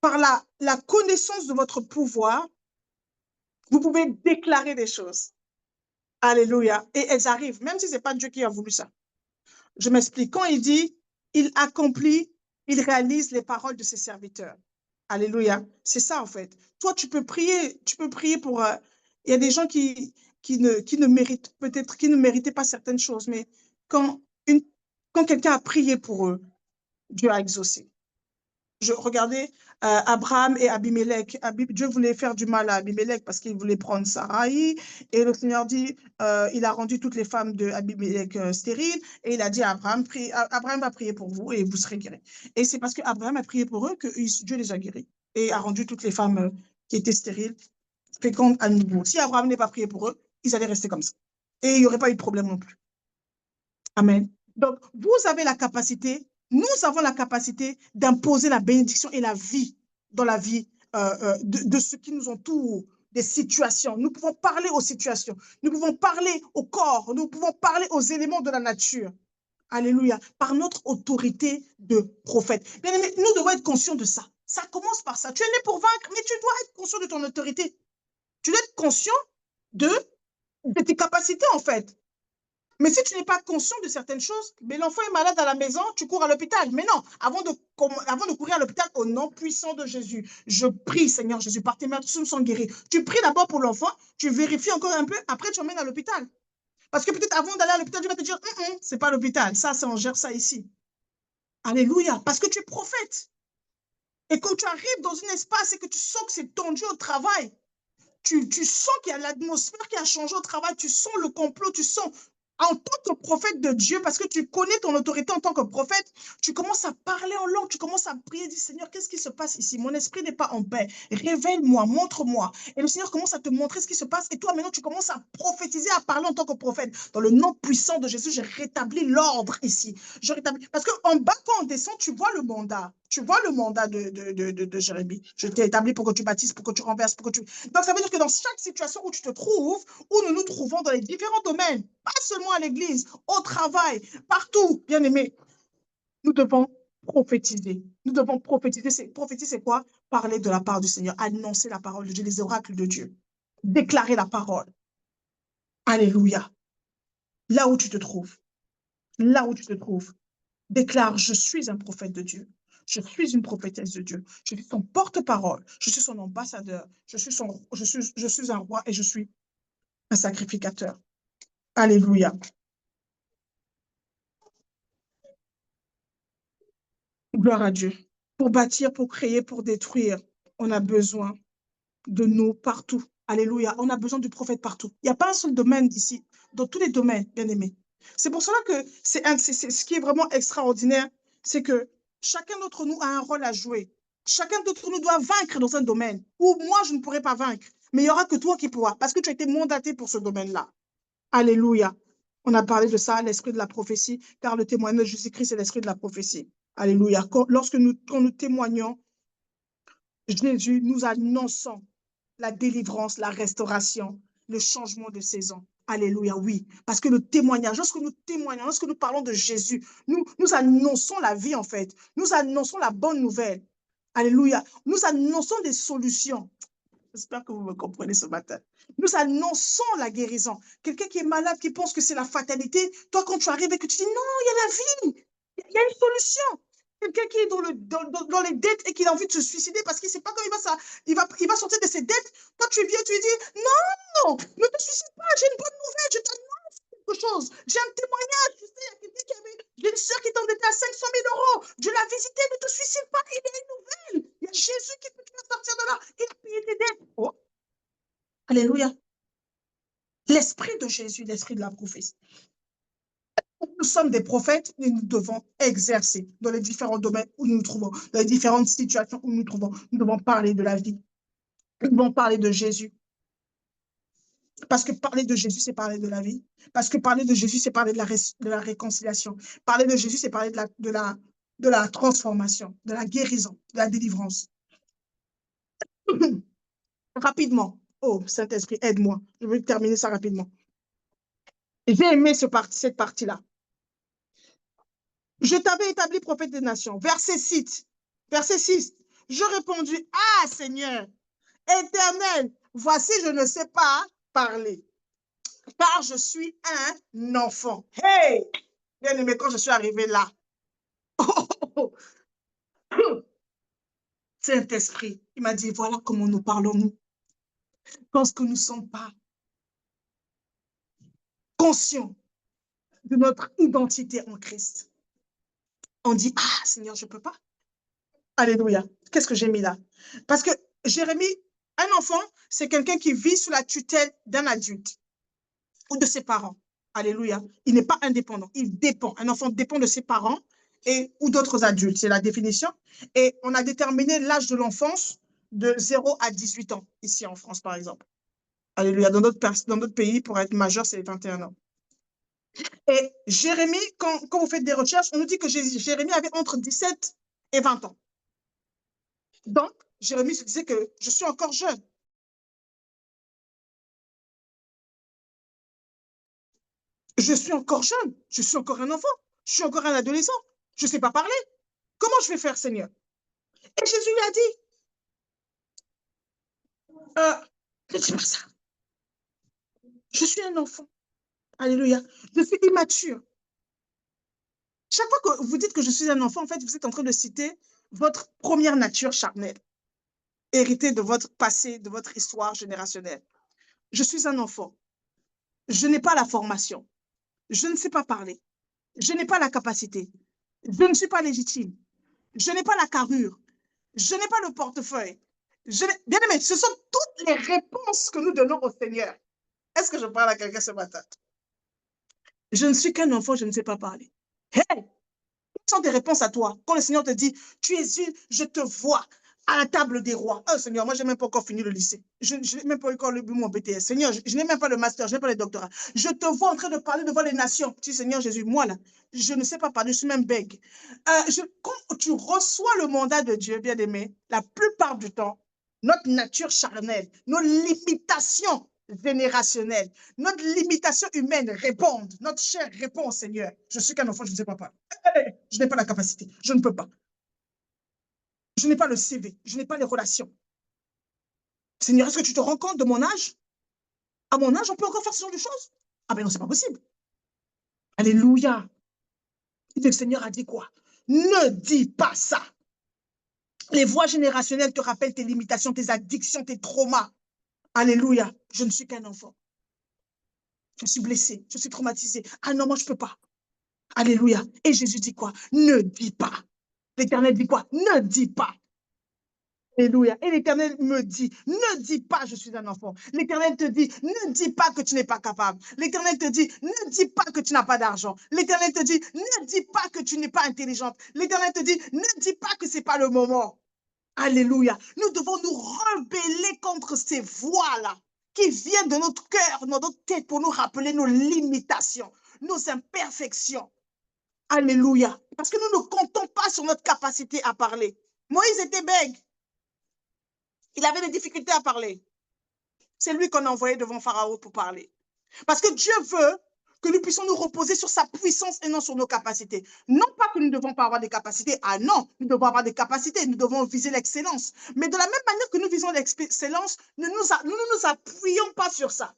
par la connaissance de votre pouvoir, vous pouvez déclarer des choses. Alléluia. Et elles arrivent, même si ce n'est pas Dieu qui a voulu ça. Je m'explique. Quand il dit, il accomplit, il réalise les paroles de ses serviteurs. Alléluia. C'est ça, en fait. Toi, tu peux prier pour... il y a des gens qui ne méritent peut-être, qui ne méritaient pas certaines choses, mais quand quelqu'un a prié pour eux, Dieu a exaucé. Je regardais Abraham et Abimelech. Dieu voulait faire du mal à Abimelech parce qu'il voulait prendre Sarai. Et le Seigneur dit, il a rendu toutes les femmes de Abimelech stériles. Et il a dit à Abraham, Abraham va prier pour vous et vous serez guéris. Et c'est parce qu'Abraham a prié pour eux que Dieu les a guéris. Et a rendu toutes les femmes qui étaient stériles fécondes à nouveau. Si Abraham n'avait pas prié pour eux, ils allaient rester comme ça. Et il n'y aurait pas eu de problème non plus. Amen. Donc, vous avez la capacité, nous avons la capacité d'imposer la bénédiction et la vie dans la vie de ceux qui nous entourent, des situations. Nous pouvons parler aux situations, nous pouvons parler au corps, nous pouvons parler aux éléments de la nature. Alléluia. Par notre autorité de prophète. Bien aimé, nous devons être conscients de ça. Ça commence par ça. Tu es né pour vaincre, mais tu dois être conscient de ton autorité. Tu dois être conscient de tes capacités, en fait. Mais si tu n'es pas conscient de certaines choses, mais l'enfant est malade à la maison, tu cours à l'hôpital. Mais non, avant de courir à l'hôpital, au nom puissant de Jésus, je prie, Seigneur Jésus, par tes mains, tous nous sont guéris. Tu pries d'abord pour l'enfant, tu vérifies encore un peu, après tu emmènes à l'hôpital. Parce que peut-être avant d'aller à l'hôpital, tu vas te dire, c'est pas l'hôpital, ça, c'est on gère ça ici. Alléluia, parce que tu es prophète. Et quand tu arrives dans un espace et que tu sens que c'est tendu au travail, tu sens qu'il y a l'atmosphère qui a changé au travail, tu sens le complot, tu sens en tant que prophète de Dieu, parce que tu connais ton autorité en tant que prophète, tu commences à parler en langue, tu commences à prier, dis Seigneur, qu'est-ce qui se passe ici? Mon esprit n'est pas en paix. Révèle-moi, montre-moi. Et le Seigneur commence à te montrer ce qui se passe. Et toi, maintenant, tu commences à prophétiser, à parler en tant que prophète. Dans le nom puissant de Jésus, je rétablis l'ordre ici. Je rétablis. Parce qu'en bas, quand on descend, tu vois le mandat. Tu vois le mandat de Jérémie. Je t'ai établi pour que tu bâtisses, pour que tu renverses, pour que tu... Donc, ça veut dire que dans chaque situation où tu te trouves, où nous nous trouvons dans les différents domaines, pas seulement à l'église, au travail, partout, bien aimé, nous devons prophétiser. Nous devons prophétiser. Prophétiser, c'est quoi? Parler de la part du Seigneur, annoncer la parole de Dieu, les oracles de Dieu, déclarer la parole. Alléluia. Là où tu te trouves, là où tu te trouves, déclare, je suis un prophète de Dieu. Je suis une prophétesse de Dieu. Je suis son porte-parole. Je suis son ambassadeur. Je suis un roi et je suis un sacrificateur. Alléluia. Gloire à Dieu. Pour bâtir, pour créer, pour détruire, on a besoin de nous partout. Alléluia. On a besoin du prophète partout. Il n'y a pas un seul domaine ici, dans tous les domaines, bien aimés. C'est pour cela que c'est ce qui est vraiment extraordinaire, c'est que chacun d'entre nous a un rôle à jouer. Chacun d'entre nous doit vaincre dans un domaine où moi, je ne pourrai pas vaincre. Mais il n'y aura que toi qui pourras, parce que tu as été mandaté pour ce domaine-là. Alléluia. On a parlé de ça, l'esprit de la prophétie, car le témoignage de Jésus-Christ, c'est l'esprit de la prophétie. Alléluia. Quand nous témoignons, Jésus, nous annonçons la délivrance, la restauration, le changement de saison. Alléluia, oui. Parce que le témoignage, lorsque nous témoignons, lorsque nous parlons de Jésus, nous annonçons la vie en fait. Nous annonçons la bonne nouvelle. Alléluia. Nous annonçons des solutions. J'espère que vous me comprenez ce matin. Nous annonçons la guérison. Quelqu'un qui est malade, qui pense que c'est la fatalité, toi, quand tu arrives et que tu dis non, il y a la vie, il y a une solution. Quelqu'un qui est dans les dettes et qui a envie de se suicider parce qu'il ne sait pas comment il va sortir de ses dettes. Toi, tu viens, tu lui dis non, ne te suicide pas, j'ai une bonne nouvelle, je t'annonce quelque chose. J'ai un témoignage. Tu sais, il y a quelqu'un j'ai une soeur qui est endettée à 500 000 euros. Je l'ai visité, ne te suicide pas, il y a une nouvelle. Il y a Jésus qui peut te faire sortir de là. Il a payé tes dettes. Oh, alléluia. L'esprit de Jésus, l'esprit de la prophétie. Nous sommes des prophètes et nous devons exercer dans les différents domaines où nous nous trouvons, dans les différentes situations où nous nous trouvons. Nous devons parler de la vie. Nous devons parler de Jésus. Parce que parler de Jésus, c'est parler de la vie. Parce que parler de Jésus, c'est parler de la réconciliation. Parler de Jésus, c'est parler de la transformation, de la guérison, de la délivrance. Rapidement. Oh, Saint-Esprit, aide-moi. Je vais terminer ça rapidement. J'ai aimé cette partie-là. Je t'avais établi prophète des nations. Verset 6. Verset 6. Je répondis, ah Seigneur, éternel, voici, je ne sais pas parler, car je suis un enfant. Hey, bien aimé, quand je suis arrivée là, Saint-Esprit, il m'a dit, voilà comment nous parlons, nous. Parce que nous ne sommes pas conscients de notre identité en Christ. On dit, ah Seigneur, je ne peux pas. Alléluia. Qu'est-ce que j'ai mis là? Parce que Jérémie, un enfant, c'est quelqu'un qui vit sous la tutelle d'un adulte ou de ses parents. Alléluia. Il n'est pas indépendant, il dépend. Un enfant dépend de ses parents ou d'autres adultes, c'est la définition. Et on a déterminé l'âge de l'enfance de 0 à 18 ans, ici en France, par exemple. Alléluia. Dans d'autres pays, pour être majeur, c'est 21 ans. Et Jérémie, quand vous faites des recherches, on nous dit que Jérémie avait entre 17 et 20 ans. Donc, Jérémie se disait que je suis encore jeune. Je suis encore jeune. Je suis encore un enfant. Je suis encore un adolescent. Je ne sais pas parler. Comment je vais faire, Seigneur? Et Jésus lui a dit, ne dis pas ça. Je suis un enfant. Alléluia. Je suis immature. Chaque fois que vous dites que je suis un enfant, en fait, vous êtes en train de citer votre première nature charnelle, héritée de votre passé, de votre histoire générationnelle. Je suis un enfant. Je n'ai pas la formation. Je ne sais pas parler. Je n'ai pas la capacité. Je ne suis pas légitime. Je n'ai pas la carrure. Je n'ai pas le portefeuille. Bien aimé, ce sont toutes les réponses que nous donnons au Seigneur. Est-ce que je parle à quelqu'un ce matin? Je ne suis qu'un enfant, je ne sais pas parler. Hey, quelles sont tes réponses à toi? Quand le Seigneur te dit, tu es une, je te vois à la table des rois. Oh Seigneur, moi, je n'ai même pas encore fini le lycée. Je n'ai même pas encore eu mon BTS. Seigneur, je n'ai même pas le master, je n'ai pas le doctorat. Je te vois en train de parler devant les nations. Tu dis, Seigneur Jésus, moi là, je ne sais pas parler, je suis même bègue. Quand tu reçois le mandat de Dieu, bien aimé, la plupart du temps, notre nature charnelle, nos limitations générationnelles, notre limitation humaine répondent. Notre chair répond au Seigneur. Je suis qu'un enfant, je ne sais pas parler. Je n'ai pas la capacité, je ne peux pas. Je n'ai pas le CV, je n'ai pas les relations. Seigneur, est-ce que tu te rends compte de mon âge? À mon âge, on peut encore faire ce genre de choses? Ah ben non, c'est pas possible. Alléluia. Le Seigneur a dit quoi? Ne dis pas ça. Les voix générationnelles te rappellent tes limitations, tes addictions, tes traumas. Alléluia. Je ne suis qu'un enfant. Je suis blessé, je suis traumatisé. Ah non, moi, je ne peux pas. Alléluia. Et Jésus dit quoi? Ne dis pas. L'Éternel dit quoi? Ne dis pas. Alléluia. Et l'Éternel me dit, ne dis pas je suis un enfant. L'Éternel te dit, ne dis pas que tu n'es pas capable. L'Éternel te dit, ne dis pas que tu n'as pas d'argent. L'Éternel te dit, ne dis pas que tu n'es pas intelligente. L'Éternel te dit, ne dis pas que ce n'est pas le moment. Alléluia. Nous devons nous rebeller contre ces voix-là qui viennent de notre cœur, de notre tête pour nous rappeler nos limitations, nos imperfections. Alléluia. Parce que nous ne comptons pas sur notre capacité à parler. Moïse était bègue. Il avait des difficultés à parler. C'est lui qu'on a envoyé devant Pharaon pour parler. Parce que Dieu veut que nous puissions nous reposer sur sa puissance et non sur nos capacités. Non pas que nous ne devons pas avoir des capacités. Ah non, nous devons avoir des capacités. Nous devons viser l'excellence. Mais de la même manière que nous visons l'excellence, nous ne nous appuyons pas sur ça.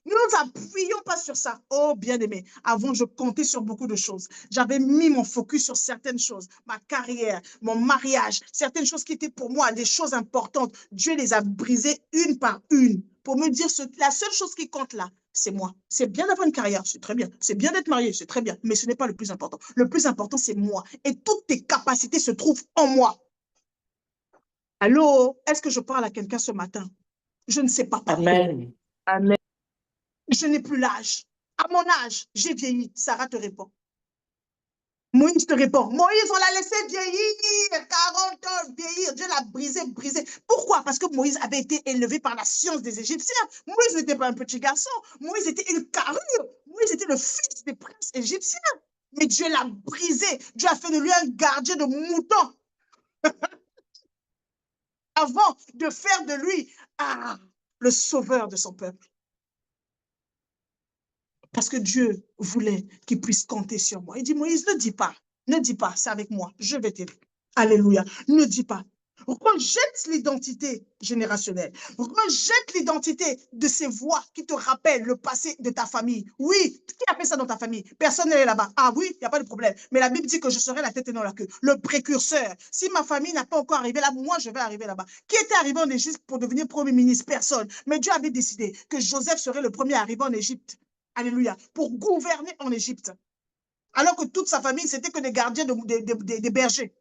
Nous ne nous appuyons pas sur ça. Oh, bien-aimé, avant, je comptais sur beaucoup de choses. J'avais mis mon focus sur certaines choses, ma carrière, mon mariage, certaines choses qui étaient pour moi des choses importantes. Dieu les a brisées une par une pour me dire la seule chose qui compte là, c'est moi. C'est bien d'avoir une carrière, c'est très bien. C'est bien d'être marié, c'est très bien. Mais ce n'est pas le plus important. Le plus important, c'est moi. Et toutes tes capacités se trouvent en moi. Allô, est-ce que je parle à quelqu'un ce matin? Je ne sais pas parler.
Amen.
Amen. Je n'ai plus l'âge. À mon âge, j'ai vieilli. Sarah te répond. Moïse te répond. Moïse, on l'a laissé vieillir, 40 ans, vieillir. Dieu l'a brisé, brisé. Pourquoi? Parce que Moïse avait été élevé par la science des Égyptiens. Moïse n'était pas un petit garçon. Moïse était une carrure. Moïse était le fils des princes égyptiens. Mais Dieu l'a brisé. Dieu a fait de lui un gardien de moutons. Avant de faire de lui le sauveur de son peuple. Parce que Dieu voulait qu'il puisse compter sur moi. Il dit, Moïse, ne dis pas, c'est avec moi, je vais t'aider. Alléluia, ne dis pas. Rejette l'identité générationnelle. Rejette l'identité de ces voix qui te rappellent le passé de ta famille. Oui, qui a fait ça dans ta famille? Personne n'est là-bas. Ah oui, il n'y a pas de problème. Mais la Bible dit que je serai la tête et non la queue. Le précurseur. Si ma famille n'a pas encore arrivé là, moi, je vais arriver là-bas. Qui était arrivé en Égypte pour devenir premier ministre? Personne. Mais Dieu avait décidé que Joseph serait le premier arrivé en Égypte. Alléluia, pour gouverner en Égypte. Alors que toute sa famille, c'était que des gardiens des bergers.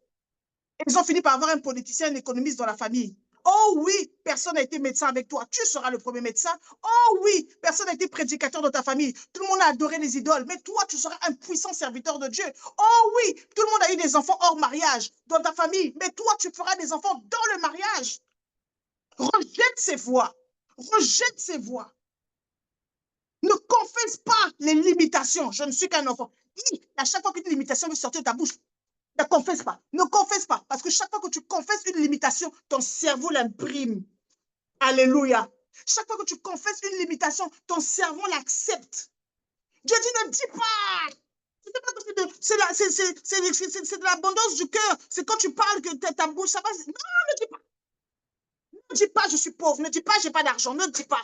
Et ils ont fini par avoir un politicien, un économiste dans la famille. Oh oui, personne n'a été médecin avec toi. Tu seras le premier médecin. Oh oui, personne n'a été prédicateur dans ta famille. Tout le monde a adoré les idoles. Mais toi, tu seras un puissant serviteur de Dieu. Oh oui, tout le monde a eu des enfants hors mariage dans ta famille. Mais toi, tu feras des enfants dans le mariage. Rejette ces voix. Rejette ces voix. Ne confesse pas les limitations. Je ne suis qu'un enfant. À chaque fois qu'une limitation veut sortir de ta bouche, ne confesse pas. Ne confesse pas. Parce que chaque fois que tu confesses une limitation, ton cerveau l'imprime. Alléluia. Chaque fois que tu confesses une limitation, ton cerveau l'accepte. Dieu dit, ne dis pas. C'est de l'abondance du cœur. C'est quand tu parles que ta bouche, ça va. Non, ne dis pas. Ne dis pas, je suis pauvre. Ne dis pas, je n'ai pas d'argent. Ne dis pas.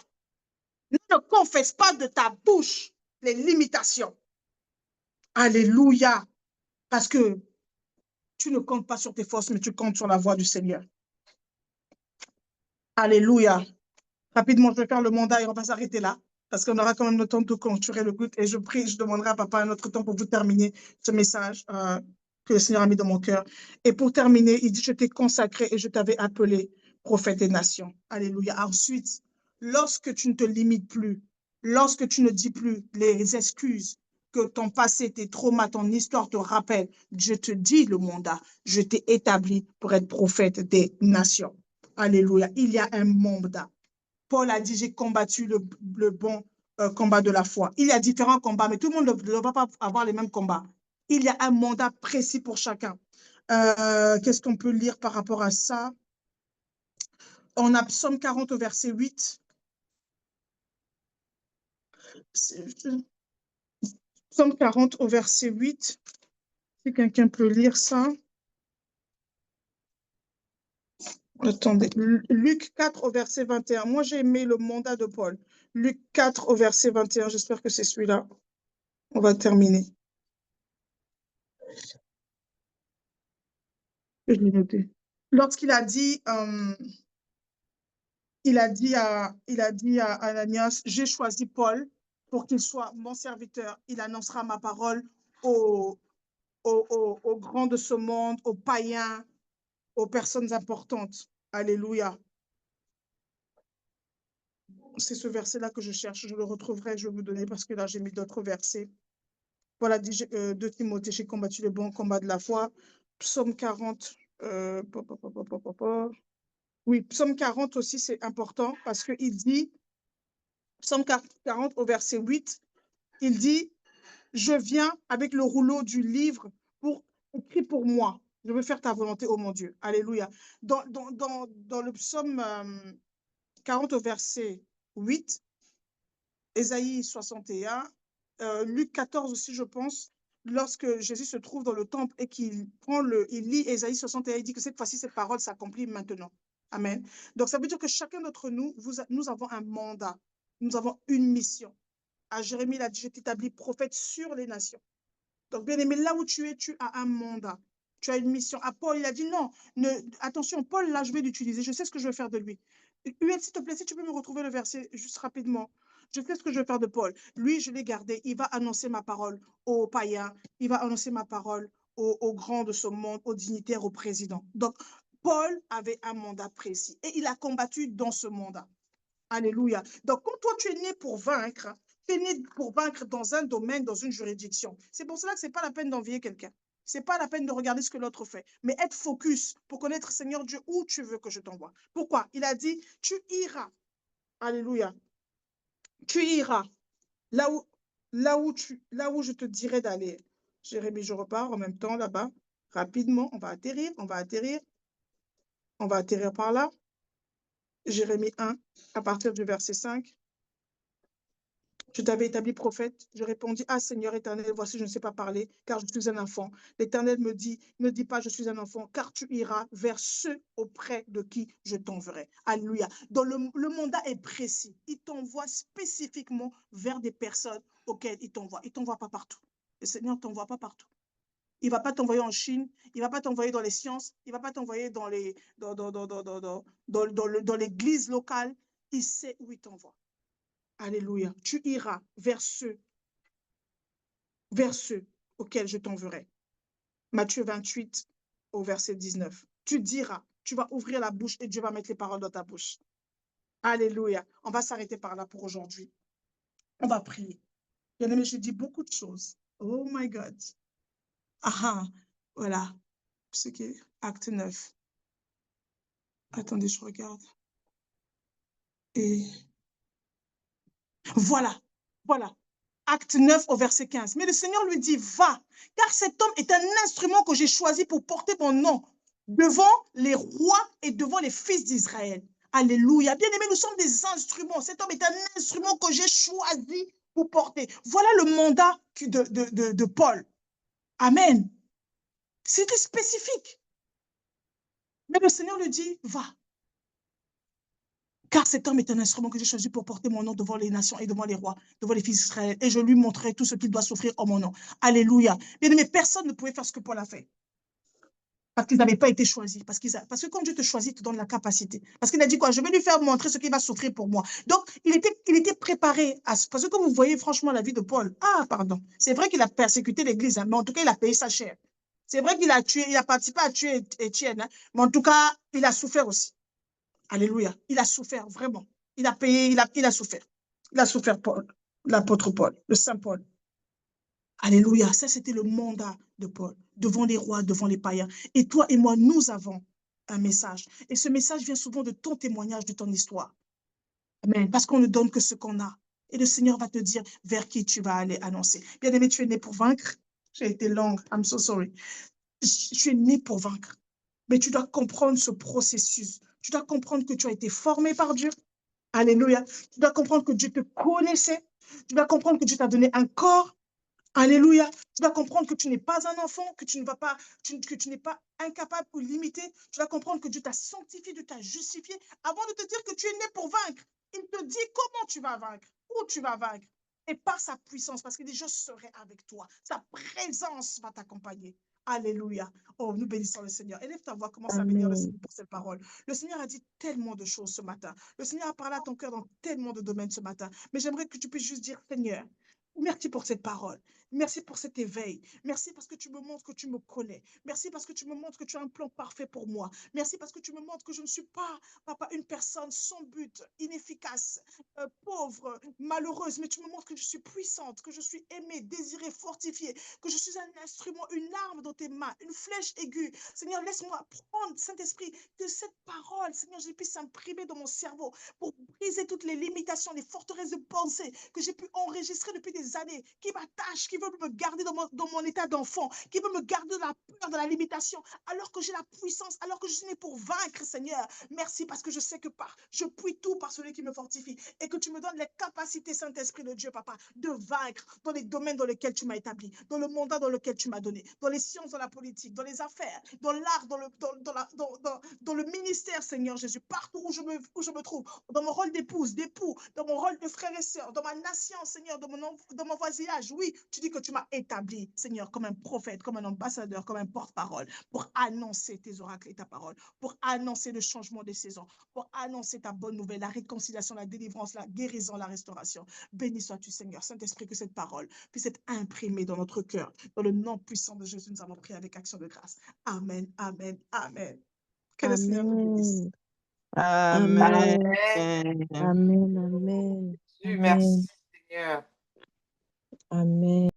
Ne confesse pas de ta bouche. les limitations. Alléluia. Parce que tu ne comptes pas sur tes forces, mais tu comptes sur la voix du Seigneur. Alléluia. Rapidement, je vais faire le mandat et on va s'arrêter là. Parce qu'on aura quand même le temps de clôturer le culte. Et je prie, je demanderai à papa un autre temps pour vous terminer ce message que le Seigneur a mis dans mon cœur. Et pour terminer, il dit, je t'ai consacré et je t'avais appelé prophète des nations. Alléluia. Ensuite, lorsque tu ne te limites plus, lorsque tu ne dis plus les excuses que ton passé, tes traumas, ton histoire te rappelle, je te dis le mandat, je t'ai établi pour être prophète des nations. Alléluia. Il y a un mandat. Paul a dit, j'ai combattu le bon combat de la foi. Il y a différents combats, mais tout le monde ne va pas avoir les mêmes combats. Il y a un mandat précis pour chacun. Qu'est-ce qu'on peut lire par rapport à ça? On a Psaume 40 au verset 8. Psaume 40 au verset 8. Si quelqu'un peut lire ça. Attendez, Luc 4 au verset 21. Moi, j'ai aimé le mandat de Paul. Luc 4 au verset 21. J'espère que c'est celui-là. On va terminer. Je l'ai noté. Lorsqu'il a dit, il a dit à Ananias, j'ai choisi Paul pour qu'il soit mon serviteur. Il annoncera ma parole aux grands de ce monde, aux païens, aux personnes importantes. Alléluia. C'est ce verset-là que je cherche. Je le retrouverai, je vais vous donner parce que là, j'ai mis d'autres versets. Voilà, de Timothée, j'ai combattu le bon combat de la foi. Psaume 40. Oui, Psaume 40 aussi, c'est important parce qu'il dit, Psaume 40 au verset 8, il dit, je viens avec le rouleau du livre écrit pour moi. Je veux faire ta volonté, ô mon Dieu. Alléluia. Dans le psaume 40 au verset 8, Ésaïe 61, Luc 14 aussi, je pense, lorsque Jésus se trouve dans le temple et qu'il il lit Ésaïe 61, il dit que cette fois-ci, cette parole s'accomplit maintenant. Amen. Donc, ça veut dire que chacun d'entre nous, nous avons un mandat. Nous avons une mission. À Jérémie, il a dit, je t'établis prophète sur les nations. Donc, bien aimé, là où tu es, tu as un mandat. Tu as une mission. À Paul, il a dit non, attention, Paul, là, je vais l'utiliser. Je sais ce que je vais faire de lui. UL, s'il te plaît, si tu peux me retrouver le verset juste rapidement. Je sais ce que je vais faire de Paul. Lui, je l'ai gardé. Il va annoncer ma parole aux païens. Il va annoncer ma parole aux grands de ce monde, aux dignitaires, aux présidents. Donc, Paul avait un mandat précis et il a combattu dans ce mandat. Alléluia. Donc, quand toi, tu es né pour vaincre, tu es né pour vaincre dans un domaine, dans une juridiction. C'est pour cela que ce n'est pas la peine d'envier quelqu'un. Ce n'est pas la peine de regarder ce que l'autre fait, mais être focus pour connaître, Seigneur Dieu, où tu veux que je t'envoie. Pourquoi? Il a dit, tu iras. Alléluia. Tu iras là où je te dirai d'aller. Jérémie, je repars en même temps là-bas. Rapidement, on va atterrir. On va atterrir par là. Jérémie 1, à partir du verset 5. Je t'avais établi prophète. Je répondis, ah Seigneur éternel, voici, je ne sais pas parler, car je suis un enfant. L'Éternel me dit, ne dis pas, je suis un enfant, car tu iras vers ceux auprès de qui je t'enverrai. Alléluia. Donc le mandat est précis. Il t'envoie spécifiquement vers des personnes auxquelles il t'envoie. Il ne t'envoie pas partout. Le Seigneur ne t'envoie pas partout. Il ne va pas t'envoyer en Chine, il ne va pas t'envoyer dans les sciences, il ne va pas t'envoyer dans l'église locale. Il sait où il t'envoie. Alléluia. Tu iras vers ceux auxquels je t'enverrai. Matthieu 28 au verset 19. Tu diras, tu vas ouvrir la bouche et Dieu va mettre les paroles dans ta bouche. Alléluia. On va s'arrêter par là pour aujourd'hui. On va prier. Bien aimé, je dis beaucoup de choses. Oh my God. Ah, voilà. Ce qui est acte 9. Attendez, je regarde. Et voilà. Acte 9 au verset 15. Mais le Seigneur lui dit, va, car cet homme est un instrument que j'ai choisi pour porter mon nom devant les rois et devant les fils d'Israël. Alléluia. Bien aimé, nous sommes des instruments. Cet homme est un instrument que j'ai choisi pour porter. Voilà le mandat de Paul. Amen. C'était spécifique. Mais le Seigneur lui dit, va. Car cet homme est un instrument que j'ai choisi pour porter mon nom devant les nations et devant les rois, devant les fils d'Israël. Et je lui montrerai tout ce qu'il doit souffrir en mon nom. Alléluia. Bien aimé, personne ne pouvait faire ce que Paul a fait. Parce qu'ils n'avaient pas été choisis. Parce que quand Dieu te choisit, il te donne la capacité. Parce qu'il a dit quoi? Je vais lui faire montrer ce qu'il va souffrir pour moi. Donc, il était préparé à ce. Parce que quand vous voyez franchement la vie de Paul, c'est vrai qu'il a persécuté l'Église, mais en tout cas, il a payé sa chair. C'est vrai qu'il a tué, il a participé à tuer Étienne, mais en tout cas, il a souffert aussi. Alléluia. Il a souffert, vraiment. Il a payé, il a souffert. Il a souffert, Paul, l'apôtre Paul, le Saint Paul. Alléluia. Ça, c'était le mandat de Paul, devant les rois, devant les païens. Et toi et moi, nous avons un message. Et ce message vient souvent de ton témoignage, de ton histoire. Amen. Parce qu'on ne donne que ce qu'on a. Et le Seigneur va te dire vers qui tu vas aller annoncer. Bien-aimé, tu es né pour vaincre. J'ai été longue. I'm so sorry. Tu es né pour vaincre. Mais tu dois comprendre ce processus. Tu dois comprendre que tu as été formé par Dieu. Alléluia. Tu dois comprendre que Dieu te connaissait. Tu dois comprendre que Dieu t'a donné un corps. Alléluia. Tu dois comprendre que tu n'es pas un enfant, que tu n'es pas incapable ou limité. Tu dois comprendre que Dieu t'a sanctifié, Dieu t'a justifié avant de te dire que tu es né pour vaincre. Il te dit comment tu vas vaincre, où tu vas vaincre. Et par sa puissance, parce qu'il dit, je serai avec toi. Sa présence va t'accompagner. Alléluia. Oh, nous bénissons le Seigneur. Élève ta voix, commence à bénir le Seigneur pour cette parole. Le Seigneur a dit tellement de choses ce matin. Le Seigneur a parlé à ton cœur dans tellement de domaines ce matin. Mais j'aimerais que tu puisses juste dire, Seigneur, merci pour cette parole. Merci pour cet éveil. Merci parce que tu me montres que tu me connais. Merci parce que tu me montres que tu as un plan parfait pour moi. Merci parce que tu me montres que je ne suis pas, papa, une personne sans but, inefficace, pauvre, malheureuse, mais tu me montres que je suis puissante, que je suis aimée, désirée, fortifiée, que je suis un instrument, une arme dans tes mains, une flèche aiguë. Seigneur, laisse-moi prendre, Saint-Esprit, que cette parole, Seigneur, je puisse s'imprimer dans mon cerveau pour briser toutes les limitations, les forteresses de pensée que j'ai pu enregistrer depuis des années, qui m'attachent, qui veulent me garder dans mon état d'enfant, qui veulent me garder dans la peur, dans la limitation, alors que j'ai la puissance, alors que je suis né pour vaincre, Seigneur. Merci parce que je sais que je puis tout par celui qui me fortifie et que tu me donnes les capacités, Saint-Esprit de Dieu, papa, de vaincre dans les domaines dans lesquels tu m'as établi, dans le mandat dans lequel tu m'as donné, dans les sciences, dans la politique, dans les affaires, dans l'art, dans le ministère, Seigneur Jésus, partout où je me trouve, dans mon rôle d'épouse, d'époux, dans mon rôle de frère et sœur, dans ma nation, Seigneur, dans mon voisinage. Oui, tu dis que tu m'as établi, Seigneur, comme un prophète, comme un ambassadeur, comme un porte-parole, pour annoncer tes oracles et ta parole, pour annoncer le changement des saisons, pour annoncer ta bonne nouvelle, la réconciliation, la délivrance, la guérison, la restauration. Béni sois-tu, Seigneur. Saint-Esprit, que cette parole puisse être imprimée dans notre cœur. Dans le nom puissant de Jésus, nous avons prié avec action de grâce. Amen, amen, amen. Que le Seigneur nous bénisse.
Amen.
Amen.
Amen. Amen.
Merci, Seigneur.
Amen.